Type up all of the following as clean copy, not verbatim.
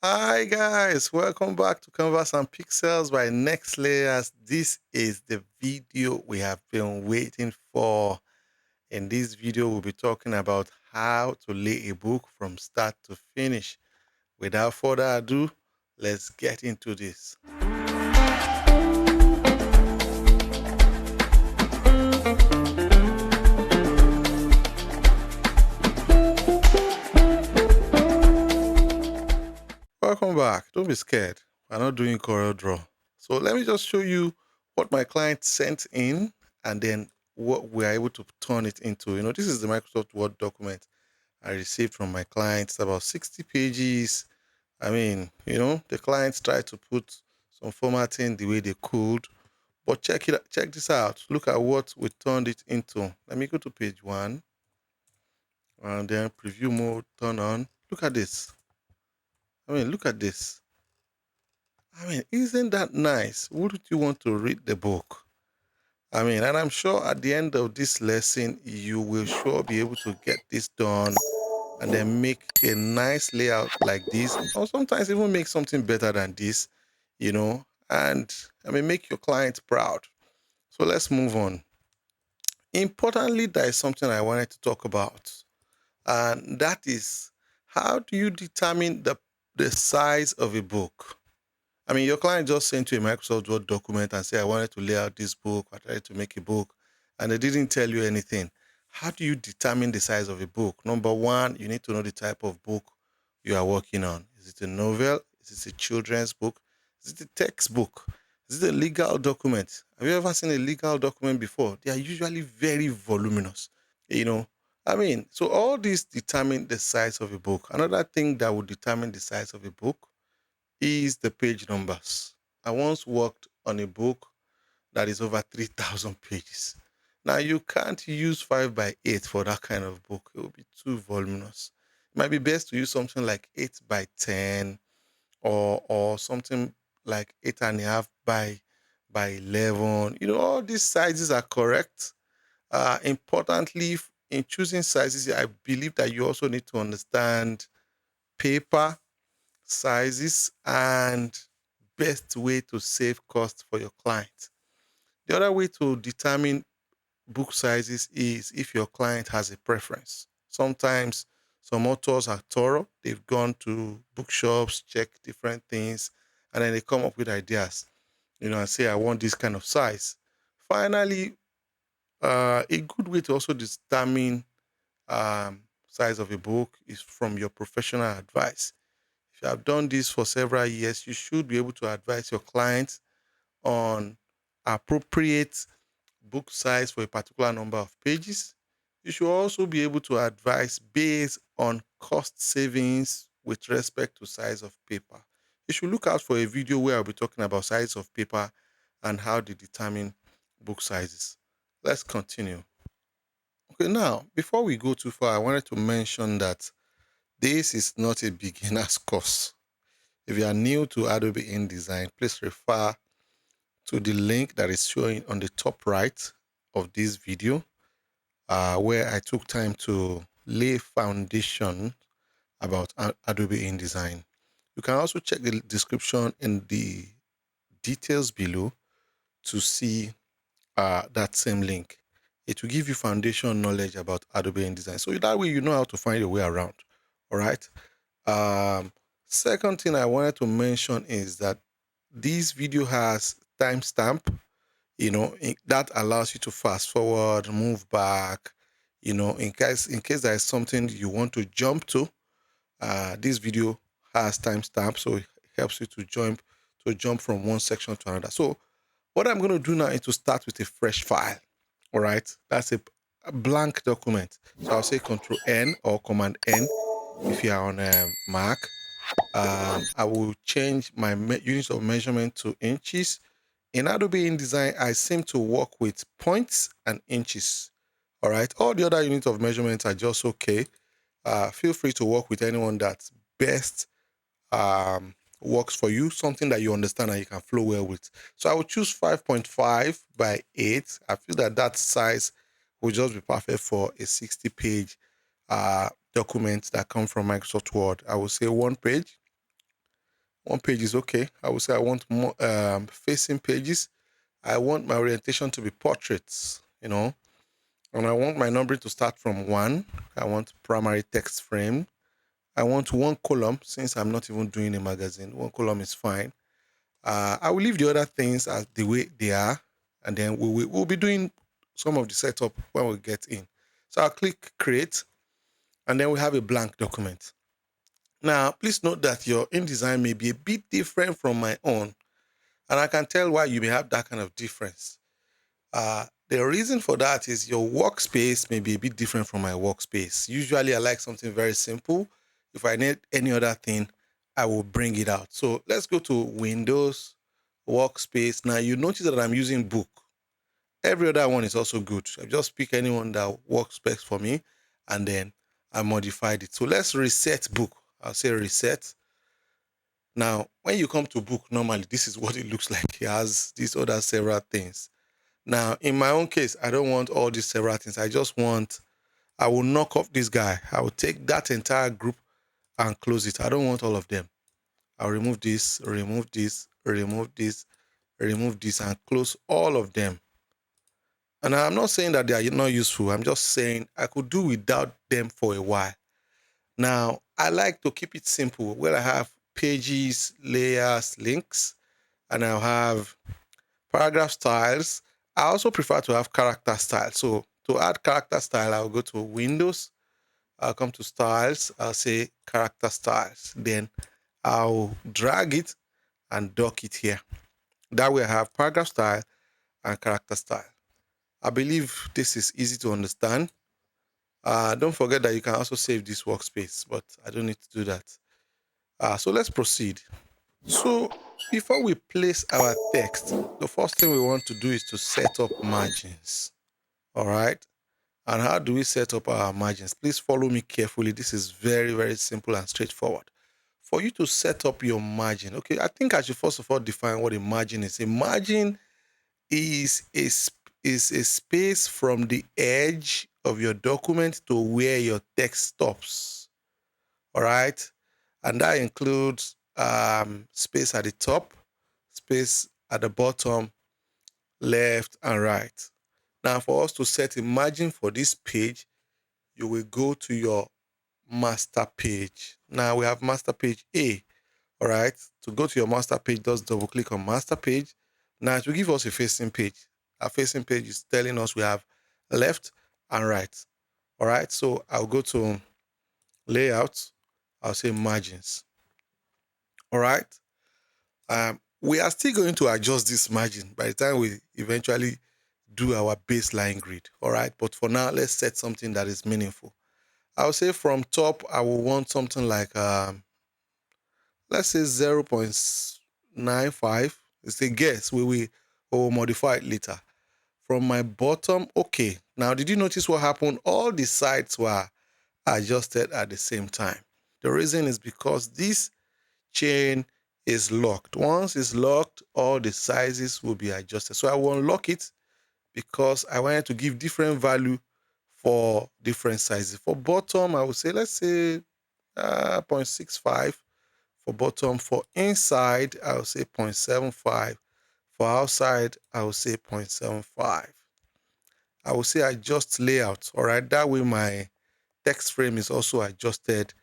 Hi guys, welcome back to Canvas and Pixels by Next Layers. This is the video we have been waiting for. In this video, we'll be talking about how to lay a book from start to finish. Without further ado, let's get into this. Welcome back. Don't be scared. We're not doing Corel Draw. So let me just show you what my client sent in and then what we're able to turn it into. This is the Microsoft Word document I received from my client. It's about 60 pages. The clients tried to put some formatting the way they could, but check this out. Look at what we turned it into. Let me go to page 1 and then preview mode, turn on. Look at this. Look at this. Isn't that nice? Wouldn't you want to read the book? And I'm sure at the end of this lesson, you will sure be able to get this done and then make a nice layout like this, or sometimes even make something better than this, and make your clients proud. So let's move on. Importantly, there is something I wanted to talk about, and that is, how do you determine the size of a book? Your client just sent you a Microsoft Word document and say, I wanted to lay out this book, I tried to make a book, and they didn't tell you anything. How do you determine the size of a book? Number one, you need to know the type of book you are working on. Is it a novel? Is it a children's book? Is it a textbook? Is it a legal document? Have you ever seen a legal document before? They are usually very voluminous, so all these determine the size of a book. Another thing that will determine the size of a book is the page numbers. I once worked on a book that is over 3,000 pages. Now, you can't use 5 by 8 for that kind of book. It will be too voluminous. It might be best to use something like 8 by 10 or something like 8.5 by 11. All these sizes are correct. Importantly, in choosing sizes, I believe that you also need to understand paper sizes and best way to save cost for your client. The other way to determine book sizes is if your client has a preference. Sometimes some authors are thorough. They've gone to bookshops, check different things, and then they come up with ideas, and say, I want this kind of size. Finally, a good way to also determine size of a book is from your professional advice. If you have done this for several years, you should be able to advise your clients on appropriate book size for a particular number of pages. You should also be able to advise based on cost savings with respect to size of paper. You should look out for a video where I'll be talking about size of paper and how they determine book sizes. Let's continue. Okay, now, before we go too far, I wanted to mention that this is not a beginner's course. If you are new to Adobe InDesign, please refer to the link that is showing on the top right of this video, where I took time to lay foundation about Adobe InDesign. You can also check the description in the details below to see that same link. It will give you foundation knowledge about Adobe InDesign. So that way you know how to find your way around. All right. Second thing I wanted to mention is that this video has timestamp, that allows you to fast forward, move back, in case there is something you want to jump to. This video has timestamp, so it helps you to jump from one section to another. So what I'm going to do now is to start with a fresh file. All right, that's a blank document. So I'll say Control N or Command N if you are on a Mac. I will change my units of measurement to inches. In Adobe InDesign, I seem to work with points and inches. All right, all the other units of measurement are just okay. Feel free to work with anyone that's best works for you, something that you understand and you can flow well with. So I will choose 5.5 by 8. I feel that size will just be perfect for a 60-page document that come from Microsoft Word. I will say one page. One page is okay. I would say I want more facing pages. I want my orientation to be portraits, you know, and I want my numbering to start from 1. I want primary text frame. I want 1 column since I'm not even doing a magazine. 1 column is fine. I will leave the other things as the way they are, and then we'll be doing some of the setup when we get in. So I'll click create, and then we have a blank document. Now, please note that your InDesign may be a bit different from my own, and I can tell why you may have that kind of difference. The reason for that is your workspace may be a bit different from my workspace. Usually, I like something very simple. If I need any other thing, I will bring it out. So let's go to Windows, Workspace. Now, you notice that I'm using Book. Every other one is also good. I just pick anyone that works best for me, and then I modified it. So let's reset Book. I'll say reset. Now, when you come to Book, normally this is what it looks like. It has these other several things. Now, in my own case, I don't want all these several things. I will knock off this guy. I will take that entire group and close it. I don't want all of them. I'll remove this, remove this, remove this, remove this, and close all of them. And I'm not saying that they are not useful. I'm just saying I could do without them for a while. Now, I like to keep it simple where I have pages, layers, links, and I'll have paragraph styles. I also prefer to have character style. So to add character style, I'll go to Windows. I'll come to styles. I'll say character styles. Then I'll drag it and dock it here. That way I have paragraph style and character style. I believe this is easy to understand. Don't forget that you can also save this workspace, but I don't need to do that. So let's proceed. So before we place our text, the first thing we want to do is to set up margins. All right. And how do we set up our margins? Please follow me carefully. This is very, very simple and straightforward. For you to set up your margin, okay, I think I should first of all define what a margin is. A margin is is a space from the edge of your document to where your text stops. All right. And that includes space at the top, space at the bottom, left, and right. Now, for us to set a margin for this page, you will go to your master page. Now we have master page A. All right. To go to your master page, just double click on master page. Now it will give us a facing page. Our facing page is telling us we have left and right. All right. So I'll go to layout. I'll say margins. All right. We are still going to adjust this margin by the time we eventually do our baseline grid. All right. But for now, let's set something that is meaningful. I'll say from top, I will want something like, let's say 0.95. It's a guess. We will modify it later. From my bottom, okay. Now, did you notice what happened? All the sides were adjusted at the same time. The reason is because this chain is locked. Once it's locked, all the sizes will be adjusted. So I will unlock it because I wanted to give different value for different sizes. For bottom, I would say, let's say 0.65 for bottom. For inside, I would say 0.75. For outside, I would say 0.75. I will say adjust layout. All right, that way my text frame is also adjusted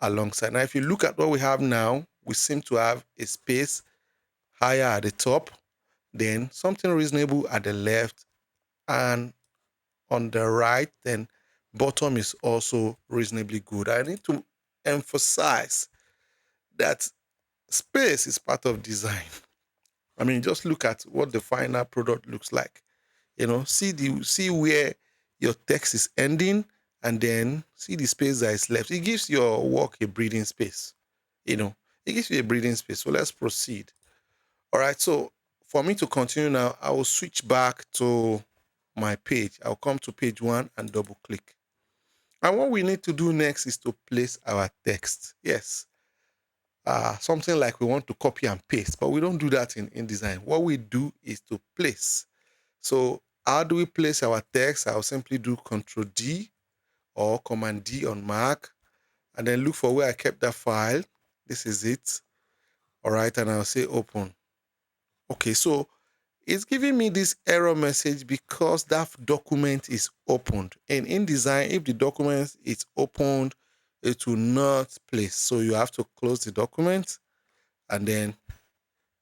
alongside. Now, if you look at what we have now, we seem to have a space higher at the top, then something reasonable at the left, and on the right, then bottom is also reasonably good. I need to emphasize that space is part of design. I mean, just look at what the final product looks like. You know, see where your text is ending, and then see the space that is left. It gives your work a breathing space. You know, it gives you a breathing space. So let's proceed. All right. So for me to continue now, I will switch back to my page. I'll come to page 1 and double click. And what we need to do next is to place our text. Yes. Something like we want to copy and paste, but we don't do that in InDesign. What we do is to place. So how do we place our text? I'll simply do Control D or Command D on Mac, and then look for where I kept that file. This is it. All right, and I'll say open. Okay, so it's giving me this error message because that document is opened. In InDesign, if the document is opened, it will not place. So you have to close the document and then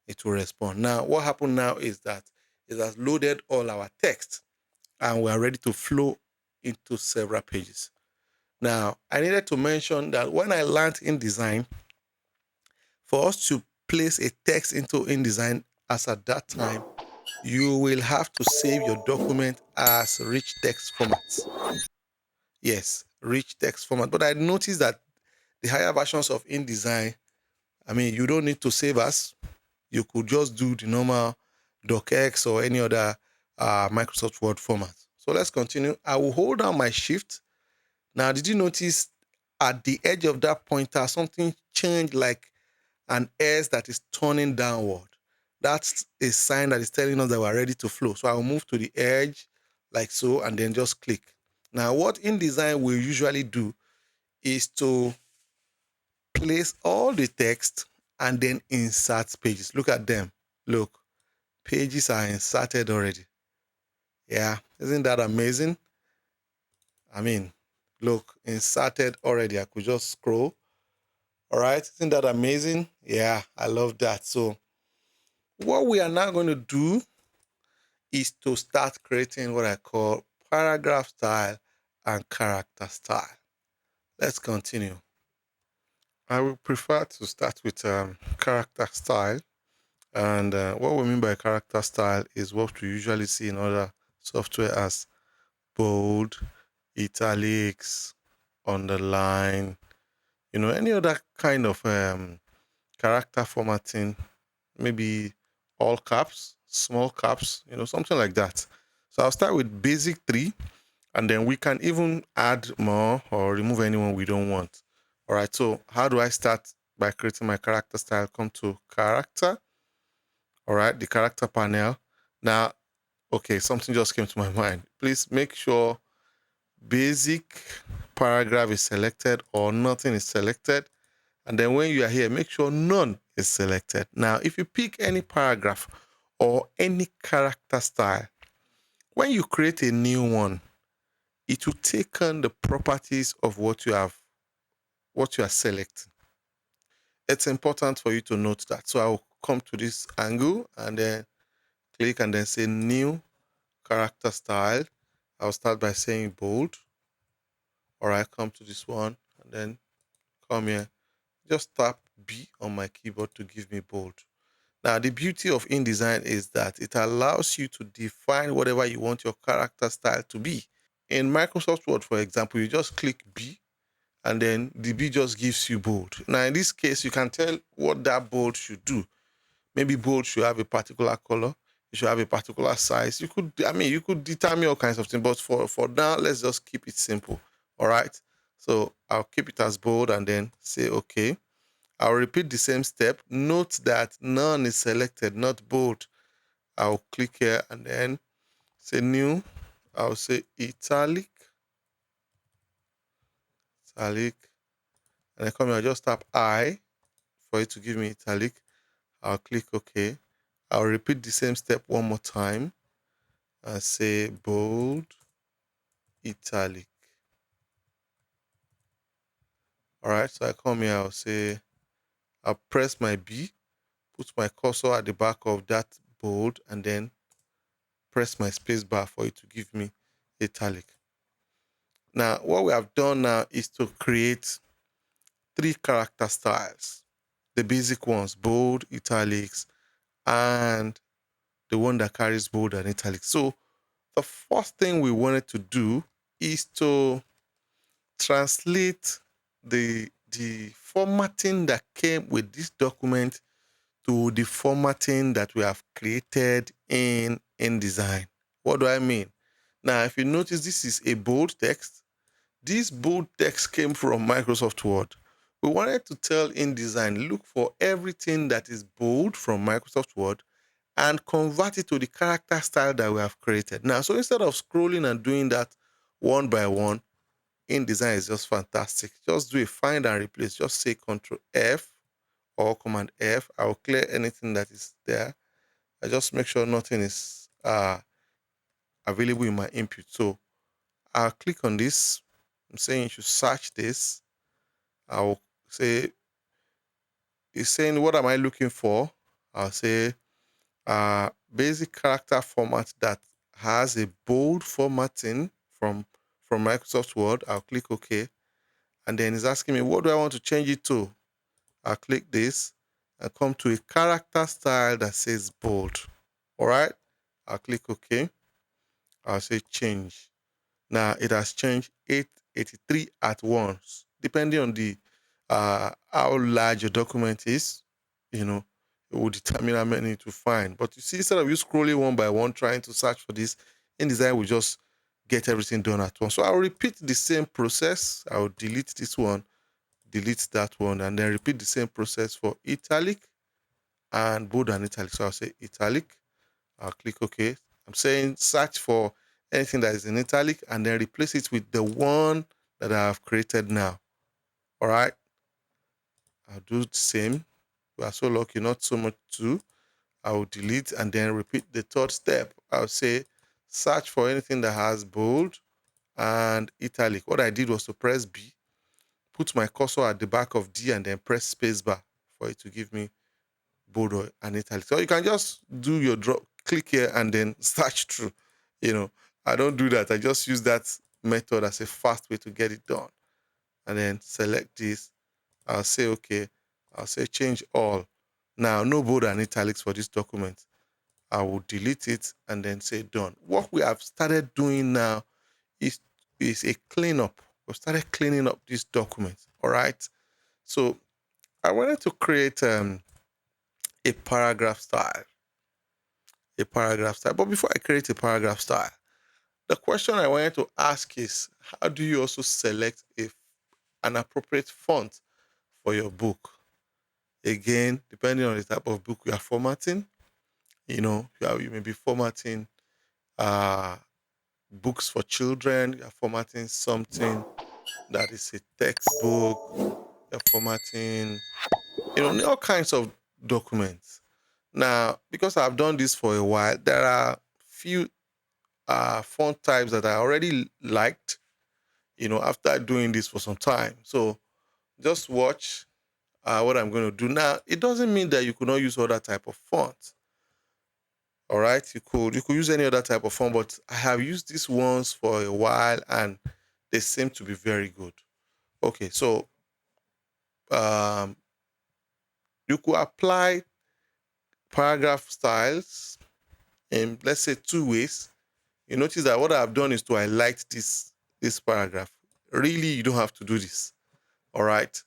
it will respond. Now, what happened now is that it has loaded all our text and we are ready to flow into several pages. Now, I needed to mention that when I learned InDesign, for us to place a text into InDesign as at that time, you will have to save your document as rich text formats. Yes, rich text format. But I noticed that the higher versions of InDesign, I mean, you don't need to save as. You could just do the normal docx or any other Microsoft Word format. So let's continue. I will hold down my shift. Now, did you notice at the edge of that pointer, something changed like an S that is turning downward? That's a sign that is telling us that we're ready to flow. So I'll move to the edge like so and then just click. Now, what InDesign will usually do is to place all the text and then insert pages. Look at them. Look, pages are inserted already. Yeah, isn't that amazing? I mean, look, inserted already. I could just scroll. All right, isn't that amazing? Yeah, I love that. So what we are now going to do is to start creating what I call paragraph style and character style. Let's continue. I would prefer to start with character style. And what we mean by character style is what we usually see in other software as bold, italics, underline, any other kind of character formatting, maybe all caps, small caps, something like that. So I'll start with basic 3, and then we can even add more or remove anyone we don't want. All right, so how do I start? By creating my character style, come to character. All right, the character panel. Now, okay, something just came to my mind. Please make sure basic paragraph is selected or nothing is selected. And then when you are here, make sure none is selected. Now, if you pick any paragraph or any character style, when you create a new one, it will take on the properties of what you are selecting. It's important for you to note that. So I'll come to this angle and then click and then say new character style. I'll start by saying bold. All right, come to this one and then come here. Just tap B on my keyboard to give me bold. Now, the beauty of InDesign is that it allows you to define whatever you want your character style to be. In Microsoft Word, for example, you just click B and then the B just gives you bold. Now, in this case, you can tell what that bold should do. Maybe bold should have a particular color. It should have a particular size. You could determine all kinds of things, but for now, let's just keep it simple. All right. So I'll keep it as bold and then say okay. I'll repeat the same step. Note that none is selected, not bold. I'll click here and then say new. I'll say italic. And then come here, I'll just tap I for it to give me italic. I'll click OK. I'll repeat the same step one more time and say bold, italic. All right, so I come here, I'll press my B, put my cursor at the back of that bold, and then press my space bar for it to give me italic. Now, what we have done now is to create 3 character styles. The basic ones, bold, italics, and the one that carries bold and italics. So the first thing we wanted to do is to translate the formatting that came with this document to the formatting that we have created in InDesign. What do I mean? Now, if you notice, this is a bold text. This bold text came from Microsoft Word. We wanted to tell InDesign, look for everything that is bold from Microsoft Word and convert it to the character style that we have created. Now, so instead of scrolling and doing that one by one, InDesign is just fantastic. Just do a find and replace. Just say Control F or Command F. I'll clear anything that is there. I just make sure nothing is available in my input. So I'll click on this. I'm saying you should search this. I'll say, it's saying, what am I looking for? I'll say basic character format that has a bold formatting from Microsoft Word. I'll click OK. And then it's asking me, what do I want to change it to? I'll click this and come to a character style that says bold. All right. I'll click OK. I'll say change. Now it has changed 883 at once, depending on the how large your document is. You know, it will determine how many to find. But you see, instead of you scrolling one by one trying to search for this, InDesign will just get everything done at once. So I'll repeat the same process. I'll delete this one, delete that one, and then repeat the same process for italic and bold and italic. So I'll say italic. I'll click OK. I'm saying search for anything that is in italic and then replace it with the one that I have created now. All right. I'll do the same. We are so lucky, not so much too. I will delete and then repeat the third step. I'll say search for anything that has bold and italic. What I did was to press B, put my cursor at the back of D, and then press spacebar for it to give me bold and italic. So you can just do your drop, click here, and then search through. You know, I don't do that. I just use that method as a fast way to get it done. And then select this. I'll say okay. I'll say change all. Now, no bold and italics for this document. I will delete it and then say done. What we have started doing now is a cleanup. We've started cleaning up this document. All right. So I wanted to create a paragraph style. A paragraph style. But before I create a paragraph style, the question I wanted to ask is, how do you also select an appropriate font for your book? Again, depending on the type of book you are formatting, you may be formatting books for children, you're formatting something that is a textbook, you're formatting, all kinds of documents. Now, because I've done this for a while, there are few font types that I already liked, after doing this for some time. So just watch what I'm going to do. Now, it doesn't mean that you could not use other type of font. All right, you could use any other type of font, but I have used these ones for a while and they seem to be very good. Okay, so you could apply paragraph styles in, let's say, two ways. You notice that what I've done is to highlight this paragraph. Really, you don't have to do this. All right.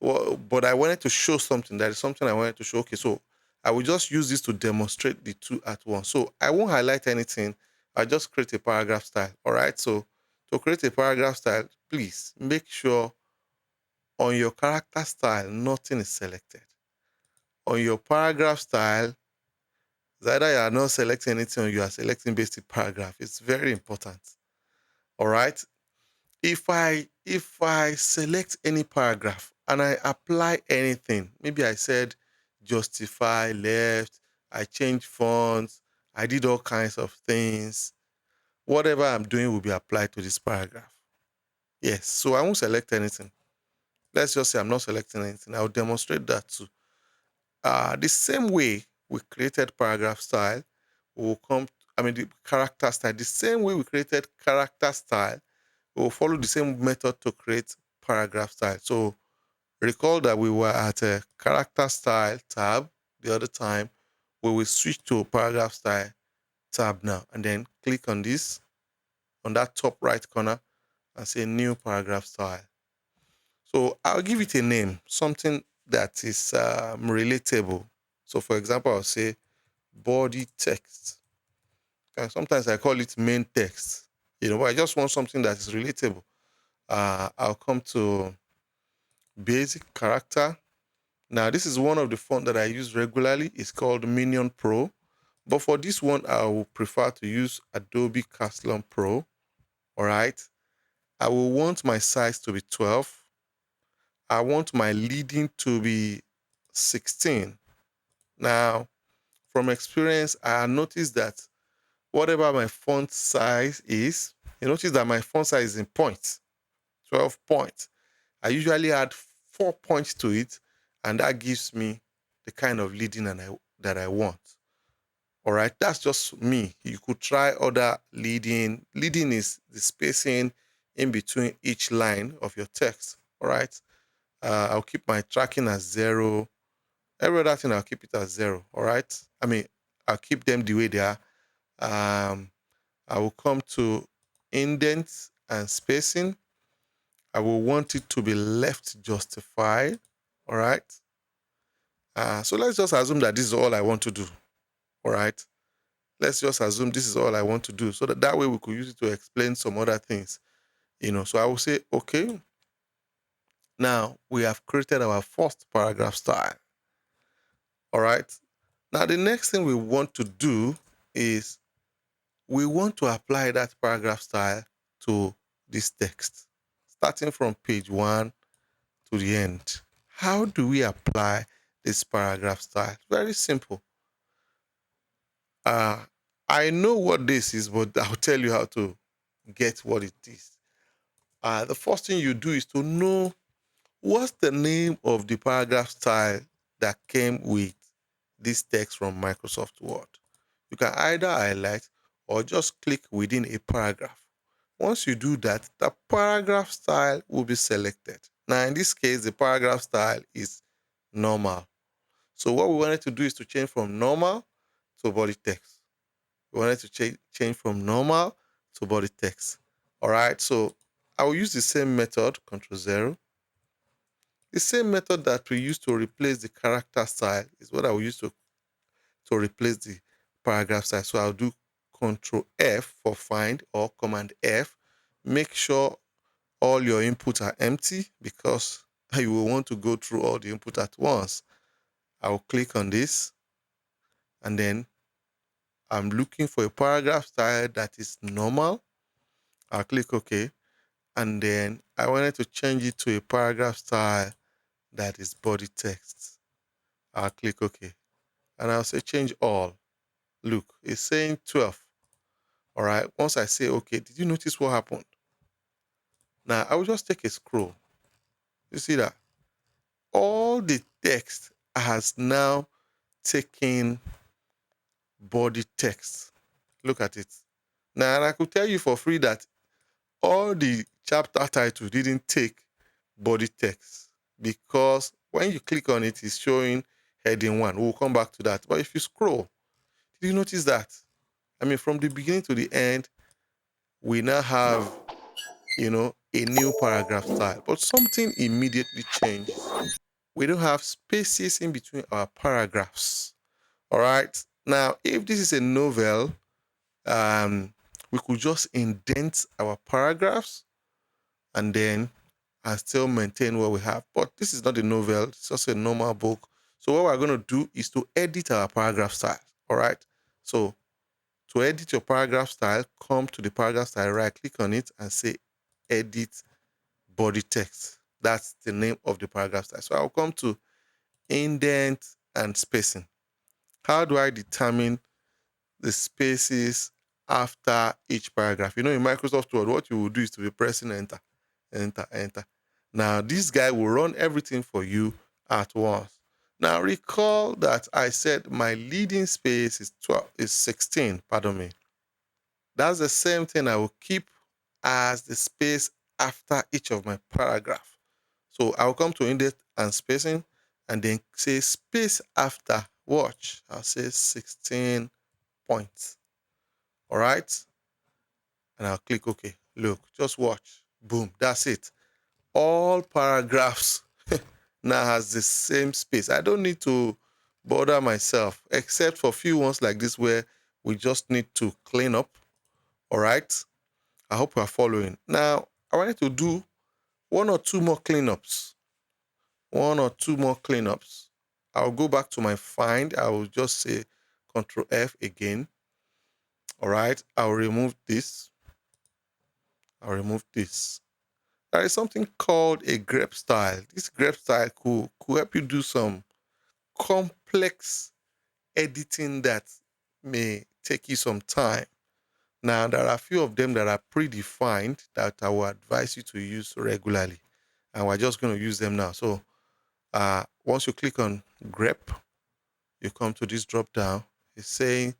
Well, but I wanted to show something. That is something I wanted to show. Okay, so I will just use this to demonstrate the two at once. So I won't highlight anything. I just create a paragraph style. All right. So to create a paragraph style, please make sure on your character style, nothing is selected. On your paragraph style, it's either you are not selecting anything or you are selecting basic paragraph. It's very important. All right. If I select any paragraph and I apply anything, maybe I said justify left, I change fonts, I did all kinds of things, whatever I'm doing will be applied to this paragraph. Yes, so I won't select anything. Let's just say I'm not selecting anything. I'll demonstrate that too. The same way we created paragraph style, the character style. The same way we created character style, we'll follow the same method to create paragraph style. So recall that we were at a character style tab the other time. We will switch to paragraph style tab now, and then click on this, on that top right corner, and say new paragraph style. So I'll give it a name, something that is relatable. So for example, I'll say body text. And sometimes I call it main text. But I just want something that is relatable. I'll come to basic character. Now, this is one of the fonts that I use regularly. It's called Minion Pro. But for this one, I will prefer to use Adobe Caslon Pro. All right. I will want my size to be 12. I want my leading to be 16. Now, from experience, I noticed that whatever my font size is, you notice that my font size is in points, 12 points. I usually add 4 points to it, and that gives me the kind of leading that I want. All right, that's just me. You could try other leading. Leading is the spacing in between each line of your text. All right, I'll keep my tracking as 0. Every other thing, I'll keep it as 0. All right, I mean, I'll keep them the way they are. I will come to indents and spacing. I will want it to be left justified. All right. So let's just assume that this is all I want to do. All right. Let's just assume this is all I want to do, so that way we could use it to explain some other things. So I will say, okay, now we have created our first paragraph style. All right. Now the next thing we want to do is we want to apply that paragraph style to this text, starting from page 1 to the end. How do we apply this paragraph style? Very simple. I know what this is, but I'll tell you how to get what it is. The first thing you do is to know what's the name of the paragraph style that came with this text from Microsoft Word. You can either highlight or just click within a paragraph. Once you do that, the paragraph style will be selected. Now, in this case, the paragraph style is normal. So what we wanted to do is to change from normal to body text. We wanted to change from normal to body text. All right, so I will use the same method, Control 0. The same method that we use to replace the character style is what I will use to replace the paragraph style. So I'll do Control F for find or Command F. Make sure all your inputs are empty because you will want to go through all the input at once. I'll click on this, and then I'm looking for a paragraph style that is normal. I'll click OK. And then I wanted to change it to a paragraph style that is body text. I'll click OK. And I'll say change all. Look, it's saying 12. All right. Once I say OK, did you notice what happened? Now, I will just take a scroll. You see that? All the text has now taken body text. Look at it. Now, and I could tell you for free that all the chapter title didn't take body text because when you click on it, it's showing heading 1. We'll come back to that. But if you scroll, did you notice that? I mean, from the beginning to the end, we now have, a new paragraph style. But something immediately changes. We don't have spaces in between our paragraphs. All right. Now, if this is a novel, we could just indent our paragraphs and still maintain what we have. But this is not a novel, it's just a normal book. So what we're going to do is to edit our paragraph style. All right. So to edit your paragraph style, come to the paragraph style, right click on it and say edit body text. That's the name of the paragraph style. So I'll come to indent and spacing. How do I determine the spaces after each paragraph? In Microsoft Word, what you will do is to be pressing enter, enter, enter. Now, this guy will run everything for you at once. Now, recall that I said my leading space is 16, pardon me. That's the same thing I will keep as the space after each of my paragraph. So I'll come to indent and spacing and then say space after, watch, I'll say 16 points. All right. And I'll click OK. Look, just watch. Boom. That's it. All paragraphs now has the same space. I don't need to bother myself, except for a few ones like this where we just need to clean up. All right. I hope you are following. Now, I wanted to do one or two more cleanups. I'll go back to my find. I will just say Control F again. All right. I'll remove this. There is something called a GREP style. This GREP style could help you do some complex editing that may take you some time. Now, there are a few of them that are predefined that I will advise you to use regularly. And we're just going to use them now. So once you click on GREP, you come to this drop down. It's saying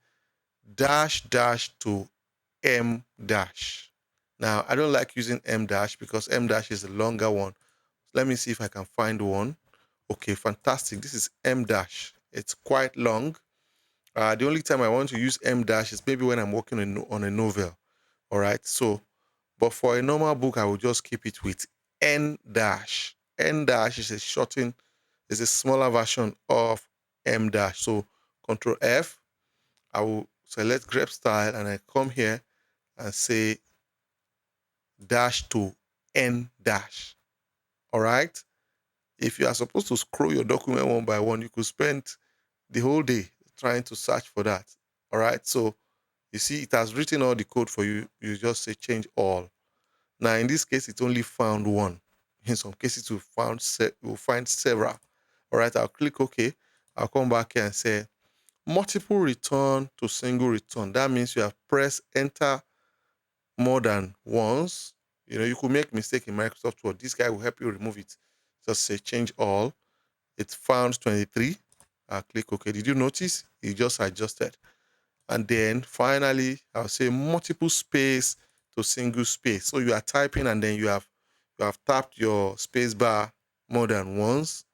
dash dash to M dash. Now, I don't like using M dash because M dash is a longer one. Let me see if I can find one. Okay, fantastic. This is M dash. It's quite long. The only time I want to use M dash is maybe when I'm working on a novel. All right. So, but for a normal book, I will just keep it with N dash. N dash is a shorten, is a smaller version of M dash. So, Control F, I will select grep style and I come here and say dash to N dash. All right. If you are supposed to scroll your document one by one, you could spend the whole day trying to search for that. All right. So you see, it has written all the code for you. You just say change all. Now, in this case, it only found one. In some cases, you'll find several. All right. I'll click OK. I'll come back here and say multiple return to single return. That means you have pressed enter more than once. You know, you could make mistake in Microsoft Word. This guy will help you remove it. Just say change all. It found 23. I'll click OK. Did you notice? It just adjusted. And then finally, I'll say multiple space to single space. So you are typing and then you have tapped your space bar more than once.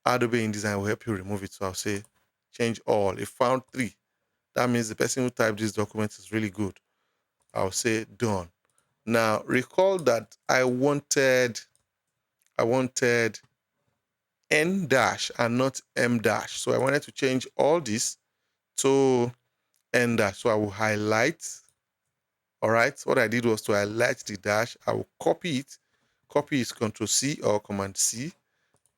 Adobe InDesign will help you remove it. So I'll say change all. It found 3. That means the person who typed this document is really good. I'll say done. Now recall that I wanted N dash and not M dash. So I wanted to change all this to N dash. So I will highlight. All right. What I did was to highlight the dash. I will copy it. Copy is Control C or Command C.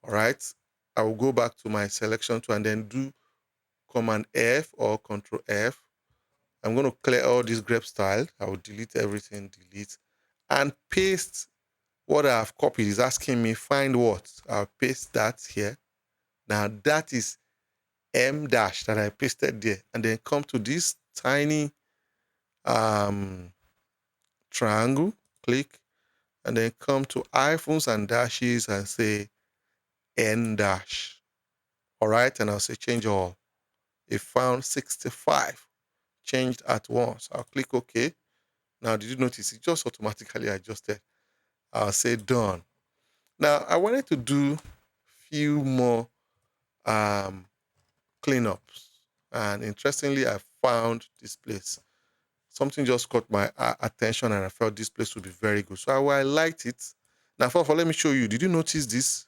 All right. I will go back to my selection tool and then do Command F or Control F. I'm going to clear all this grep style. I will delete everything, delete, and paste what I have copied. Is asking me find what. I'll paste that here. Now that is M dash that I pasted there, and then come to this tiny triangle, click, and then come to hyphens and dashes and say N dash. All right, and I'll say change all. It found 65, changed at once. I'll click OK. Now, did you notice it just automatically adjusted? I'll say done. Now, I wanted to do few more cleanups, and interestingly, I found this place. Something just caught my attention, and I felt this place would be very good. So I liked it. Now, first of all, let me show you. Did you notice this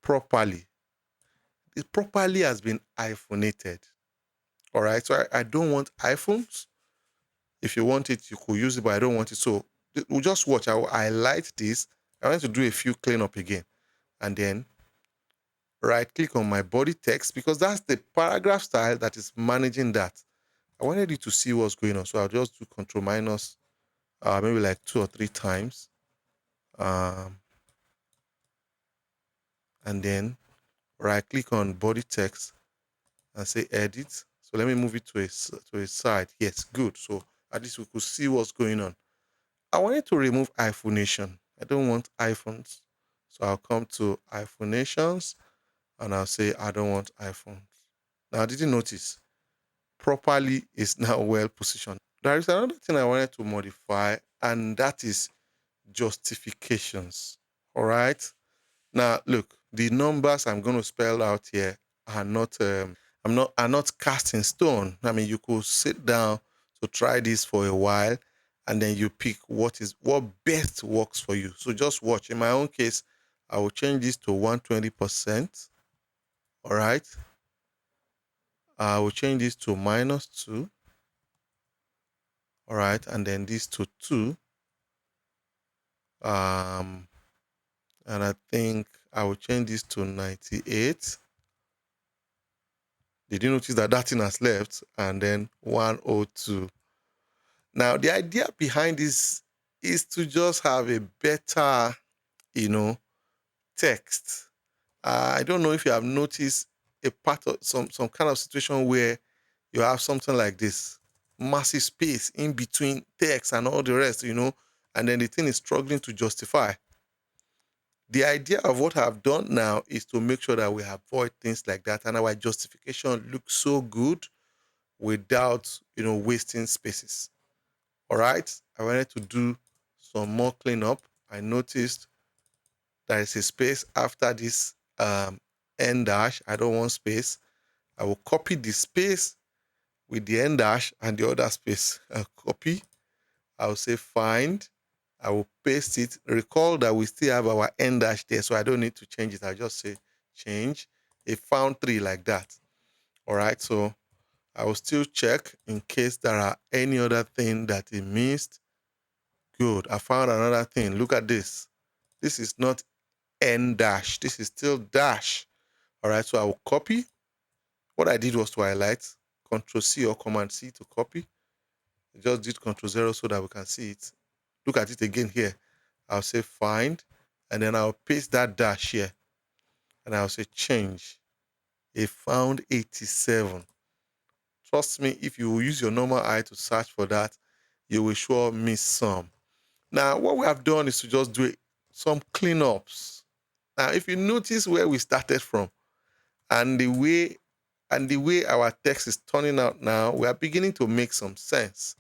properly? It properly has been hyphenated. All right. So I don't want hyphens. If you want it, you could use it, but I don't want it. So we'll just watch. I will highlight this. I want to do a few cleanup again. And then right click on my body text because that's the paragraph style that is managing that. I wanted you to see what's going on. So I'll just do Control minus maybe like 2 or 3 times. And then right click on body text and say edit. So let me move it to a side. Yes, good. So at least we could see what's going on. I wanted to remove hyphenation. I don't want hyphens. So I'll come to hyphenations and I'll say I don't want hyphens. Now, did you notice? Properly is now well positioned. There is another thing I wanted to modify, and that is justifications. All right. Now, look, the numbers I'm going to spell out here are not are not cast in stone. I mean, you could sit down to try this for a while, and then you pick what best works for you. So just watch. In my own case, I will change this to 120%. All right. I will change this to -2. All right, and then this to 2. And I think I will change this to 98. Did you notice that that thing has left? And then 102. Now, the idea behind this is to just have a better, text. I don't know if you have noticed a part of some kind of situation where you have something like this massive space in between text and all the rest, and then the thing is struggling to justify. The idea of what I've done now is to make sure that we avoid things like that and our justification looks so good without, wasting spaces. All right. I wanted to do some more cleanup. I noticed there is a space after this end dash. I don't want space. I will copy the space with the end dash and the other space. I'll copy. I'll say find. I will paste it. Recall that we still have our end dash there, so I don't need to change it. I'll just say change. A found 3 like that. All right. So I will still check in case there are any other thing that it missed. Good. I found another thing. Look at this. This is not N dash. This is still dash. All right. So I will copy. What I did was to highlight, Control C or Command C to copy. I just did Control 0 so that we can see it. Look at it again here. I'll say find, and then I'll paste that dash here. And I'll say change. A found 87. Trust me, if you use your normal eye to search for that, you will sure miss some. Now, what we have done is to just do some cleanups. Now, if you notice where we started from and the way our text is turning out now, we are beginning to make some sense,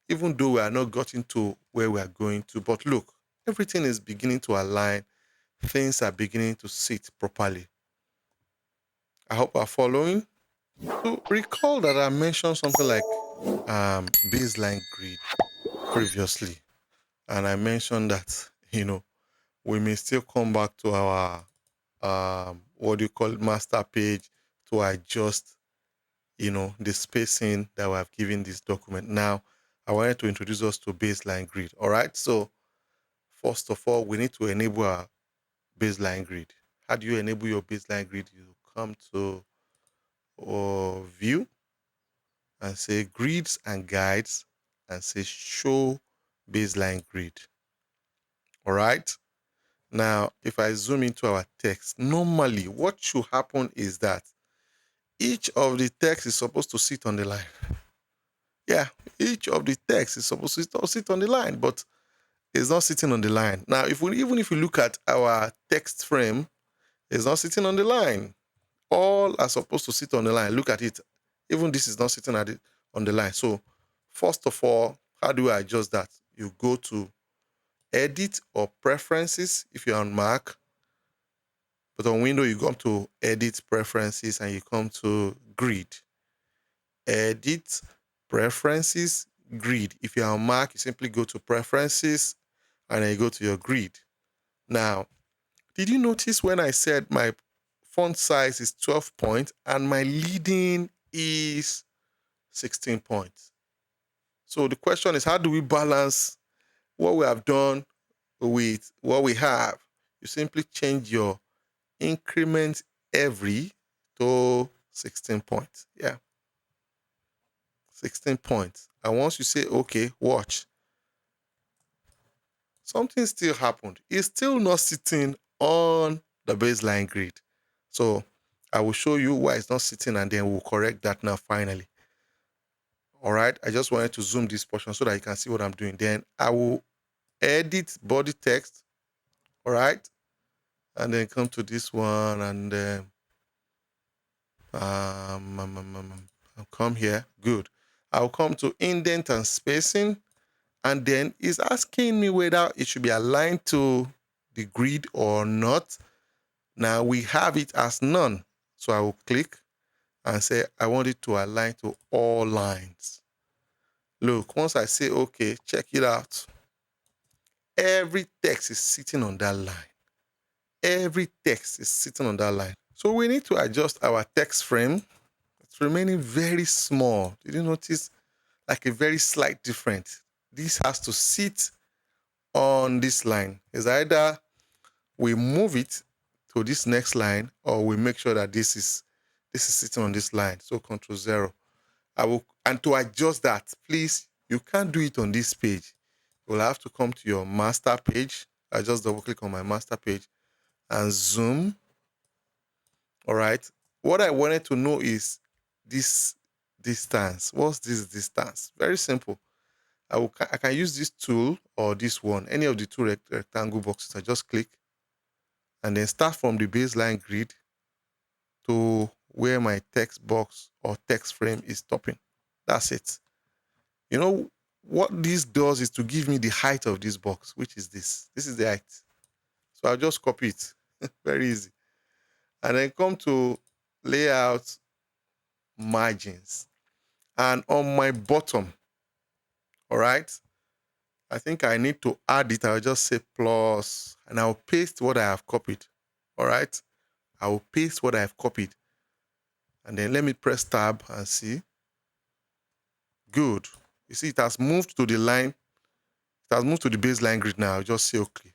even though we are not gotten to where we are going to. But look, everything is beginning to align. Things are beginning to sit properly. I hope you're following. So recall that I mentioned something like baseline grid previously. And I mentioned that, we may still come back to our, what do you call it, master page to adjust, the spacing that we have given this document. Now, I wanted to introduce us to baseline grid. All right. So first of all, we need to enable our baseline grid. How do you enable your baseline grid? You come to view and say grids and guides and say show baseline grid. All right. Now, if I zoom into our text, normally what should happen is that each of the text is supposed to sit on the line. Yeah, each of the text is supposed to sit on the line, but it's not sitting on the line. Now, even if you look at our text frame, it's not sitting on the line. All are supposed to sit on the line. Look at it. Even this is not sitting on the line. So, first of all, how do I adjust that? You go to Edit or Preferences if you're on Mac. But on Windows, you come to Edit Preferences and you come to Grid. Edit Preferences, Grid. If you're on Mac, you simply go to Preferences and then you go to your grid. Now, did you notice when I said my font size is 12 points and my leading is 16 points? So the question is, how do we balance what we have done with what we have? You simply change your increment every to 16 points. Yeah. 16 points. And once you say, okay, watch, something still happened. It's still not sitting on the baseline grid. So I will show you why it's not sitting and then we'll correct that now finally. All right. I just wanted to zoom this portion so that you can see what I'm doing. Then I will edit body text. All right. And then come to this one and then I'll come here. Good. I'll come to indent and spacing. And then it's asking me whether it should be aligned to the grid or not. Now we have it as none. So I will click and say, I want it to align to all lines. Look, once I say, okay, check it out. Every text is sitting on that line. Every text is sitting on that line. So we need to adjust our text frame. It's remaining very small. Did you notice? Like a very slight difference. This has to sit on this line. It's either we move it to this next line or we make sure that this is sitting on this line. So Control 0. And to adjust that, please, you can't do it on this page. You'll have to come to your master page. I just double click on my master page and zoom All right. What I wanted to know is this distance. What's this distance? Very simple. I can use this tool or this one, any of the two rectangle boxes. I just click and then start from the baseline grid to where my text box or text frame is stopping. That's it. You know, what this does is to give me the height of this box, which is this. This is the height. So I'll just copy it. Very easy. And then come to layout margins. And on my bottom, all right, I think I need to add it. I'll just say plus, and I'll paste what I have copied. All right. I will paste what I have copied. And then let me press tab and see. Good. You see, it has moved to the line. It has moved to the baseline grid now. I'll just say okay.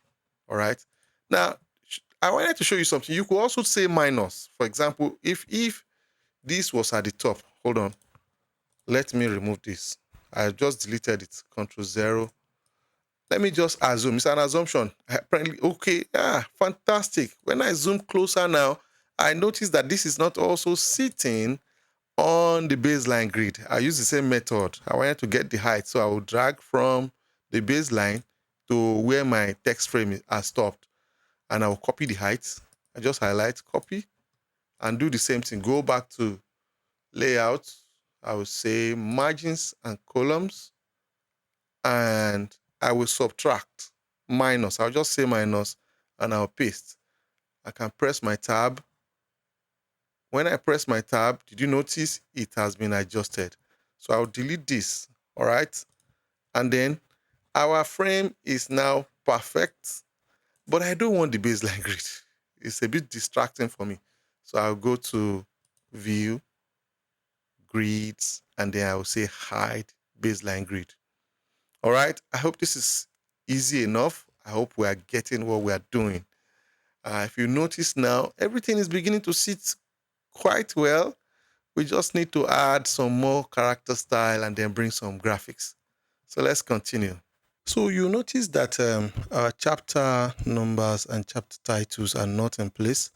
All right. Now, I wanted to show you something. You could also say minus. For example, if this was at the top, hold on. Let me remove this. I just deleted it. Control 0. Let me just assume. It's an assumption. Apparently, okay, fantastic. When I zoom closer now, I notice that this is not also sitting on the baseline grid. I use the same method. I wanted to get the height, so I will drag from the baseline to where my text frame has stopped, and I will copy the height. I just highlight, copy, and do the same thing. Go back to layout. I will say margins and columns, and I will subtract minus. I'll just say minus, and I'll paste. I can press my tab. When I press my tab, did you notice it has been adjusted? So I'll delete this, all right? And then our frame is now perfect, but I don't want the baseline grid. It's a bit distracting for me. So I'll go to View, Grids, and then I will say Hide Baseline Grid. All right, I hope this is easy enough. I hope we are getting what we are doing. If you notice now, everything is beginning to sit quite well. We just need to add some more character style and then bring some graphics. So let's continue. So you notice that our chapter numbers and chapter titles are not in place.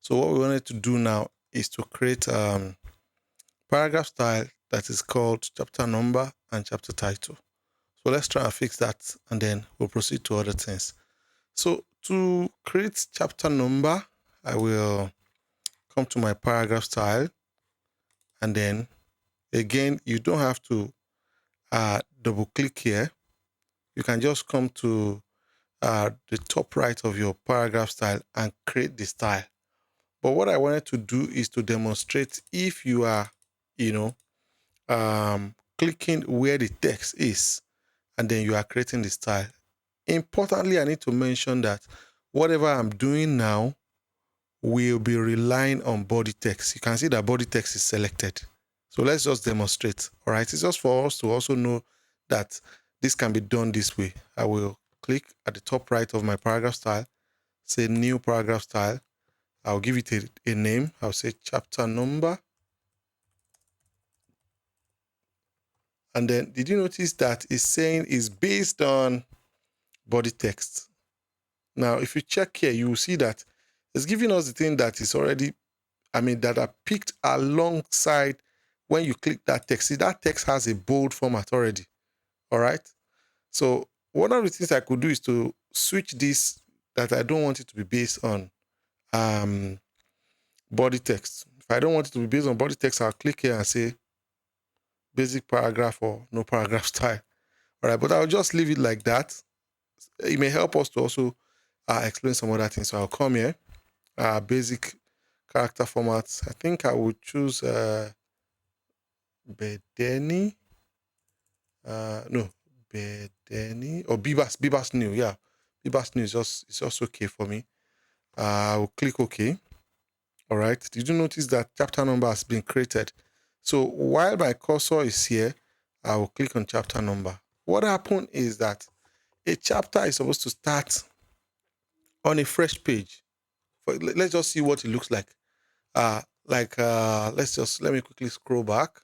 So what we wanted to do now is to create paragraph style that is called chapter number and chapter title. So let's try and fix that and then we'll proceed to other things. So to create chapter number, I will come to my paragraph style, and then again, you don't have to double click here. You can just come to the top right of your paragraph style and create the style. But what I wanted to do is to demonstrate if you are, clicking where the text is, and then you are creating the style. Importantly, I need to mention that whatever I'm doing now will be relying on body text. You can see that body text is selected. So let's just demonstrate. All right. It's just for us to also know that this can be done this way. I will click at the top right of my paragraph style, say new paragraph style. I'll give it a name. I'll say chapter number. And then did you notice that it's saying it's based on body text? Now, if you check here, you will see that it's giving us the thing that is already, that are picked alongside when you click that text. See, that text has a bold format already. All right. So one of the things I could do is to switch this, that I don't want it to be based on body text. If I don't want it to be based on body text, I'll click here and say basic paragraph or no paragraph style. All right. But I'll just leave it like that. It may help us to also explain some other things. So I'll come here, basic character formats. I think I would choose Bedeni. Bedeni or Bibas New. Yeah, Bibas New is just okay for me. I will click OK. All right. Did you notice that chapter number has been created? So while my cursor is here, I will click on chapter number. What happened is that a chapter is supposed to start on a fresh page. Let's just see what it looks like. Let me quickly scroll back.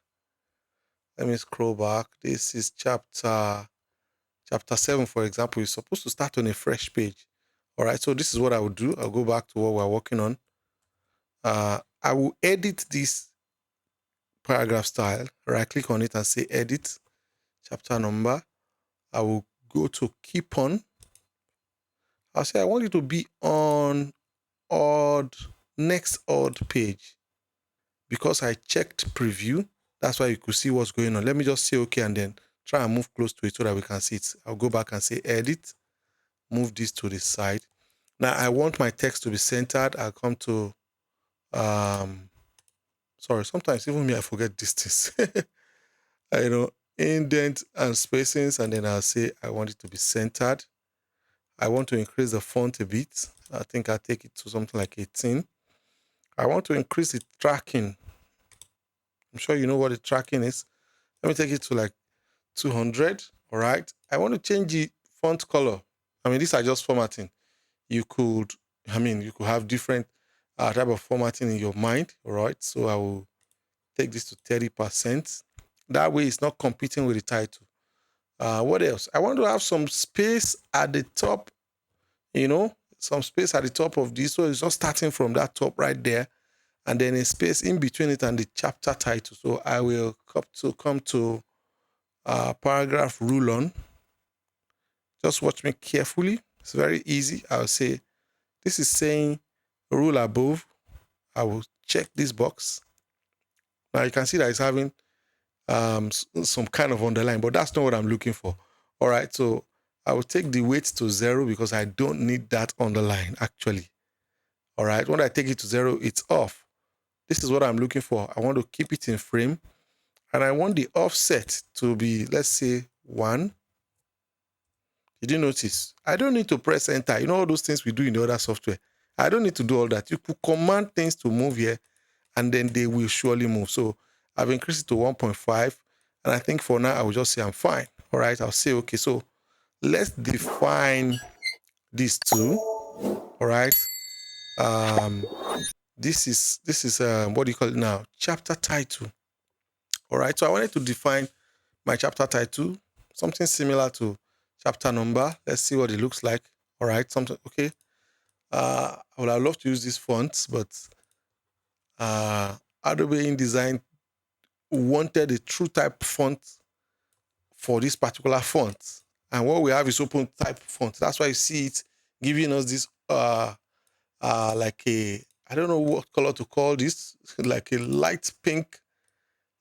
Let me scroll back. This is chapter 7, for example. Is supposed to start on a fresh page. All right. So this is what I would do. I'll go back to what we're working on. I will edit this paragraph style, right click on it and say edit chapter number. I will go to keep on. I'll say I want it to be on next odd page. Because I checked preview, that's why you could see what's going on. Let me just say okay and then try and move close to it so that we can see it. I'll go back and say edit, move this to the side. Now I want my text to be centered. I'll come to sorry, sometimes even me I forget these things. Indent and spacings, and then I'll say I want it to be centered. I want to increase the font a bit. I think I'll take it to something like 18. I want to increase the tracking. I'm sure you know what the tracking is. Let me take it to like 200. All right. I want to change the font color. I mean, these are just formatting. You could have different type of formatting in your mind. All right. So I will take this to 30%. That way it's not competing with the title. What else? I want to have some space at the top, some space at the top of this. So it's just starting from that top right there. And then a space in between it and the chapter title. So I will come to paragraph rule on. Just watch me carefully. It's very easy. I'll say, this is saying rule above. I will check this box. Now you can see that it's having some kind of underline, but that's not what I'm looking for. All right, so I will take the weight to 0 because I don't need that underline actually. All right, when I take it to 0, it's off. This is what I'm looking for. I want to keep it in frame, and I want the offset to be, let's say, 1. Did you notice? I don't need to press enter. You know all those things we do in the other software. I don't need to do all that. You could command things to move here, and then they will surely move. So I've increased it to 1.5, and I think for now I will just say I'm fine. All right, I'll say okay. So let's define these two. All right. This is what do you call it now? Chapter title. All right. So I wanted to define my chapter title, something similar to chapter number. Let's see what it looks like. All right. Something okay. I would have loved to use this font, but Adobe InDesign wanted a true type font for this particular font. And what we have is open type font. That's why you see it giving us this like a, I don't know what color to call this, like a light pink,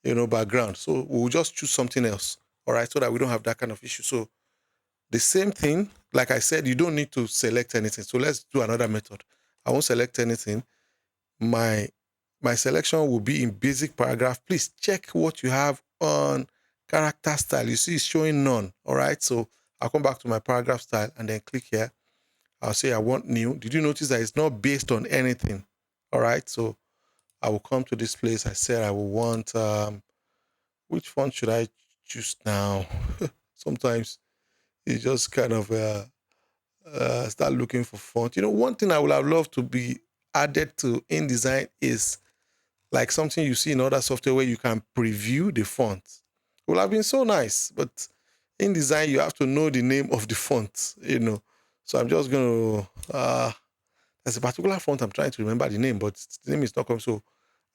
background. So we'll just choose something else, all right, so that we don't have that kind of issue. So the same thing, like I said, you don't need to select anything. So let's do another method. I won't select anything. My selection will be in basic paragraph. Please check what you have on character style. You see it's showing none, all right? So I'll come back to my paragraph style and then click here. I'll say I want new. Did you notice that it's not based on anything? All right, so I will come to this place. I said I will want, which font should I choose now? Sometimes you just kind of start looking for font. One thing I would have loved to be added to InDesign is like something you see in other software where you can preview the font. It would have been so nice, but InDesign, you have to know the name of the font, So I'm just going to, there's a particular font I'm trying to remember the name, but the name is not coming. So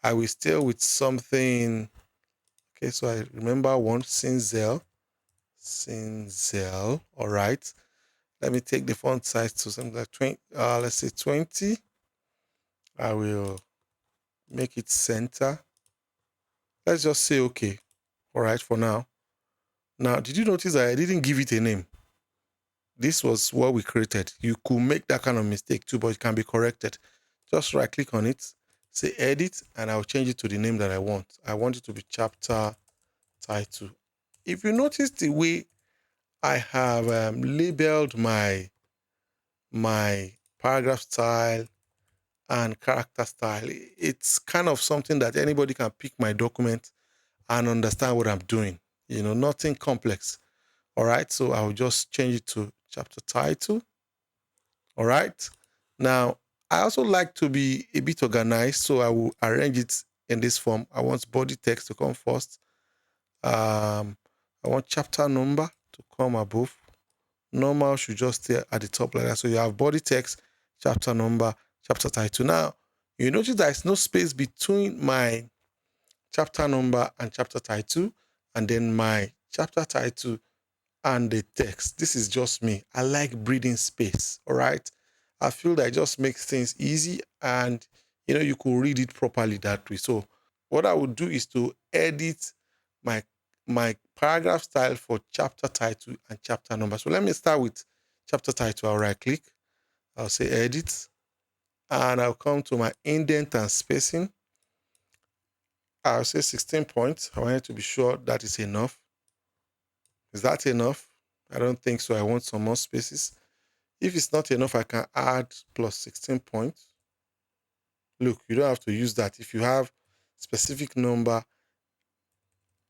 I will stay with something. Okay, so I remember one, Cinzel. All right. Let me take the font size to something like 20, let's say 20. I will make it center. Let's just say okay. All right, for now. Now, did you notice that I didn't give it a name? This was what we created. You could make that kind of mistake too, but it can be corrected. Just right click on it, say edit, and I'll change it to the name that I want. I want it to be chapter title. If you notice the way I have labeled my paragraph style and character style, it's kind of something that anybody can pick my document and understand what I'm doing. Nothing complex. All right, so I'll just change it to chapter title. All right. Now, I also like to be a bit organized, so I will arrange it in this form. I want body text to come first. I want chapter number to come above. Normal should just stay at the top like that. So you have body text, chapter number, chapter title. Now, You notice there is no space between my chapter number and chapter title, and then my chapter title and the text. This is just me. I like breathing space. All right. I feel that it just makes things easy, and you could read it properly that way. So what I would do is to edit my paragraph style for chapter title and chapter number. So let me start with chapter title. I'll right click. I'll say edit, and I'll come to my indent and spacing. I'll say 16 points. I want it to be sure that is enough. Is that enough? I don't think so. I want some more spaces. If it's not enough, I can add plus 16 points. Look, you don't have to use that. If you have specific number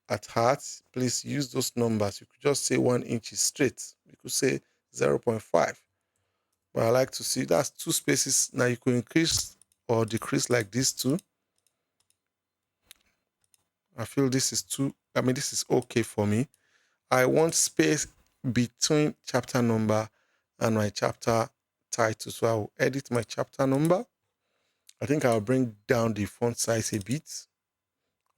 at heart, please use those numbers. You could just say 1 inch is straight. You could say 0.5. But I like to see that's 2 spaces. Now you could increase or decrease like this too. I feel this is this is okay for me. I want space between chapter number and my chapter title. So I will edit my chapter number. I think I'll bring down the font size a bit.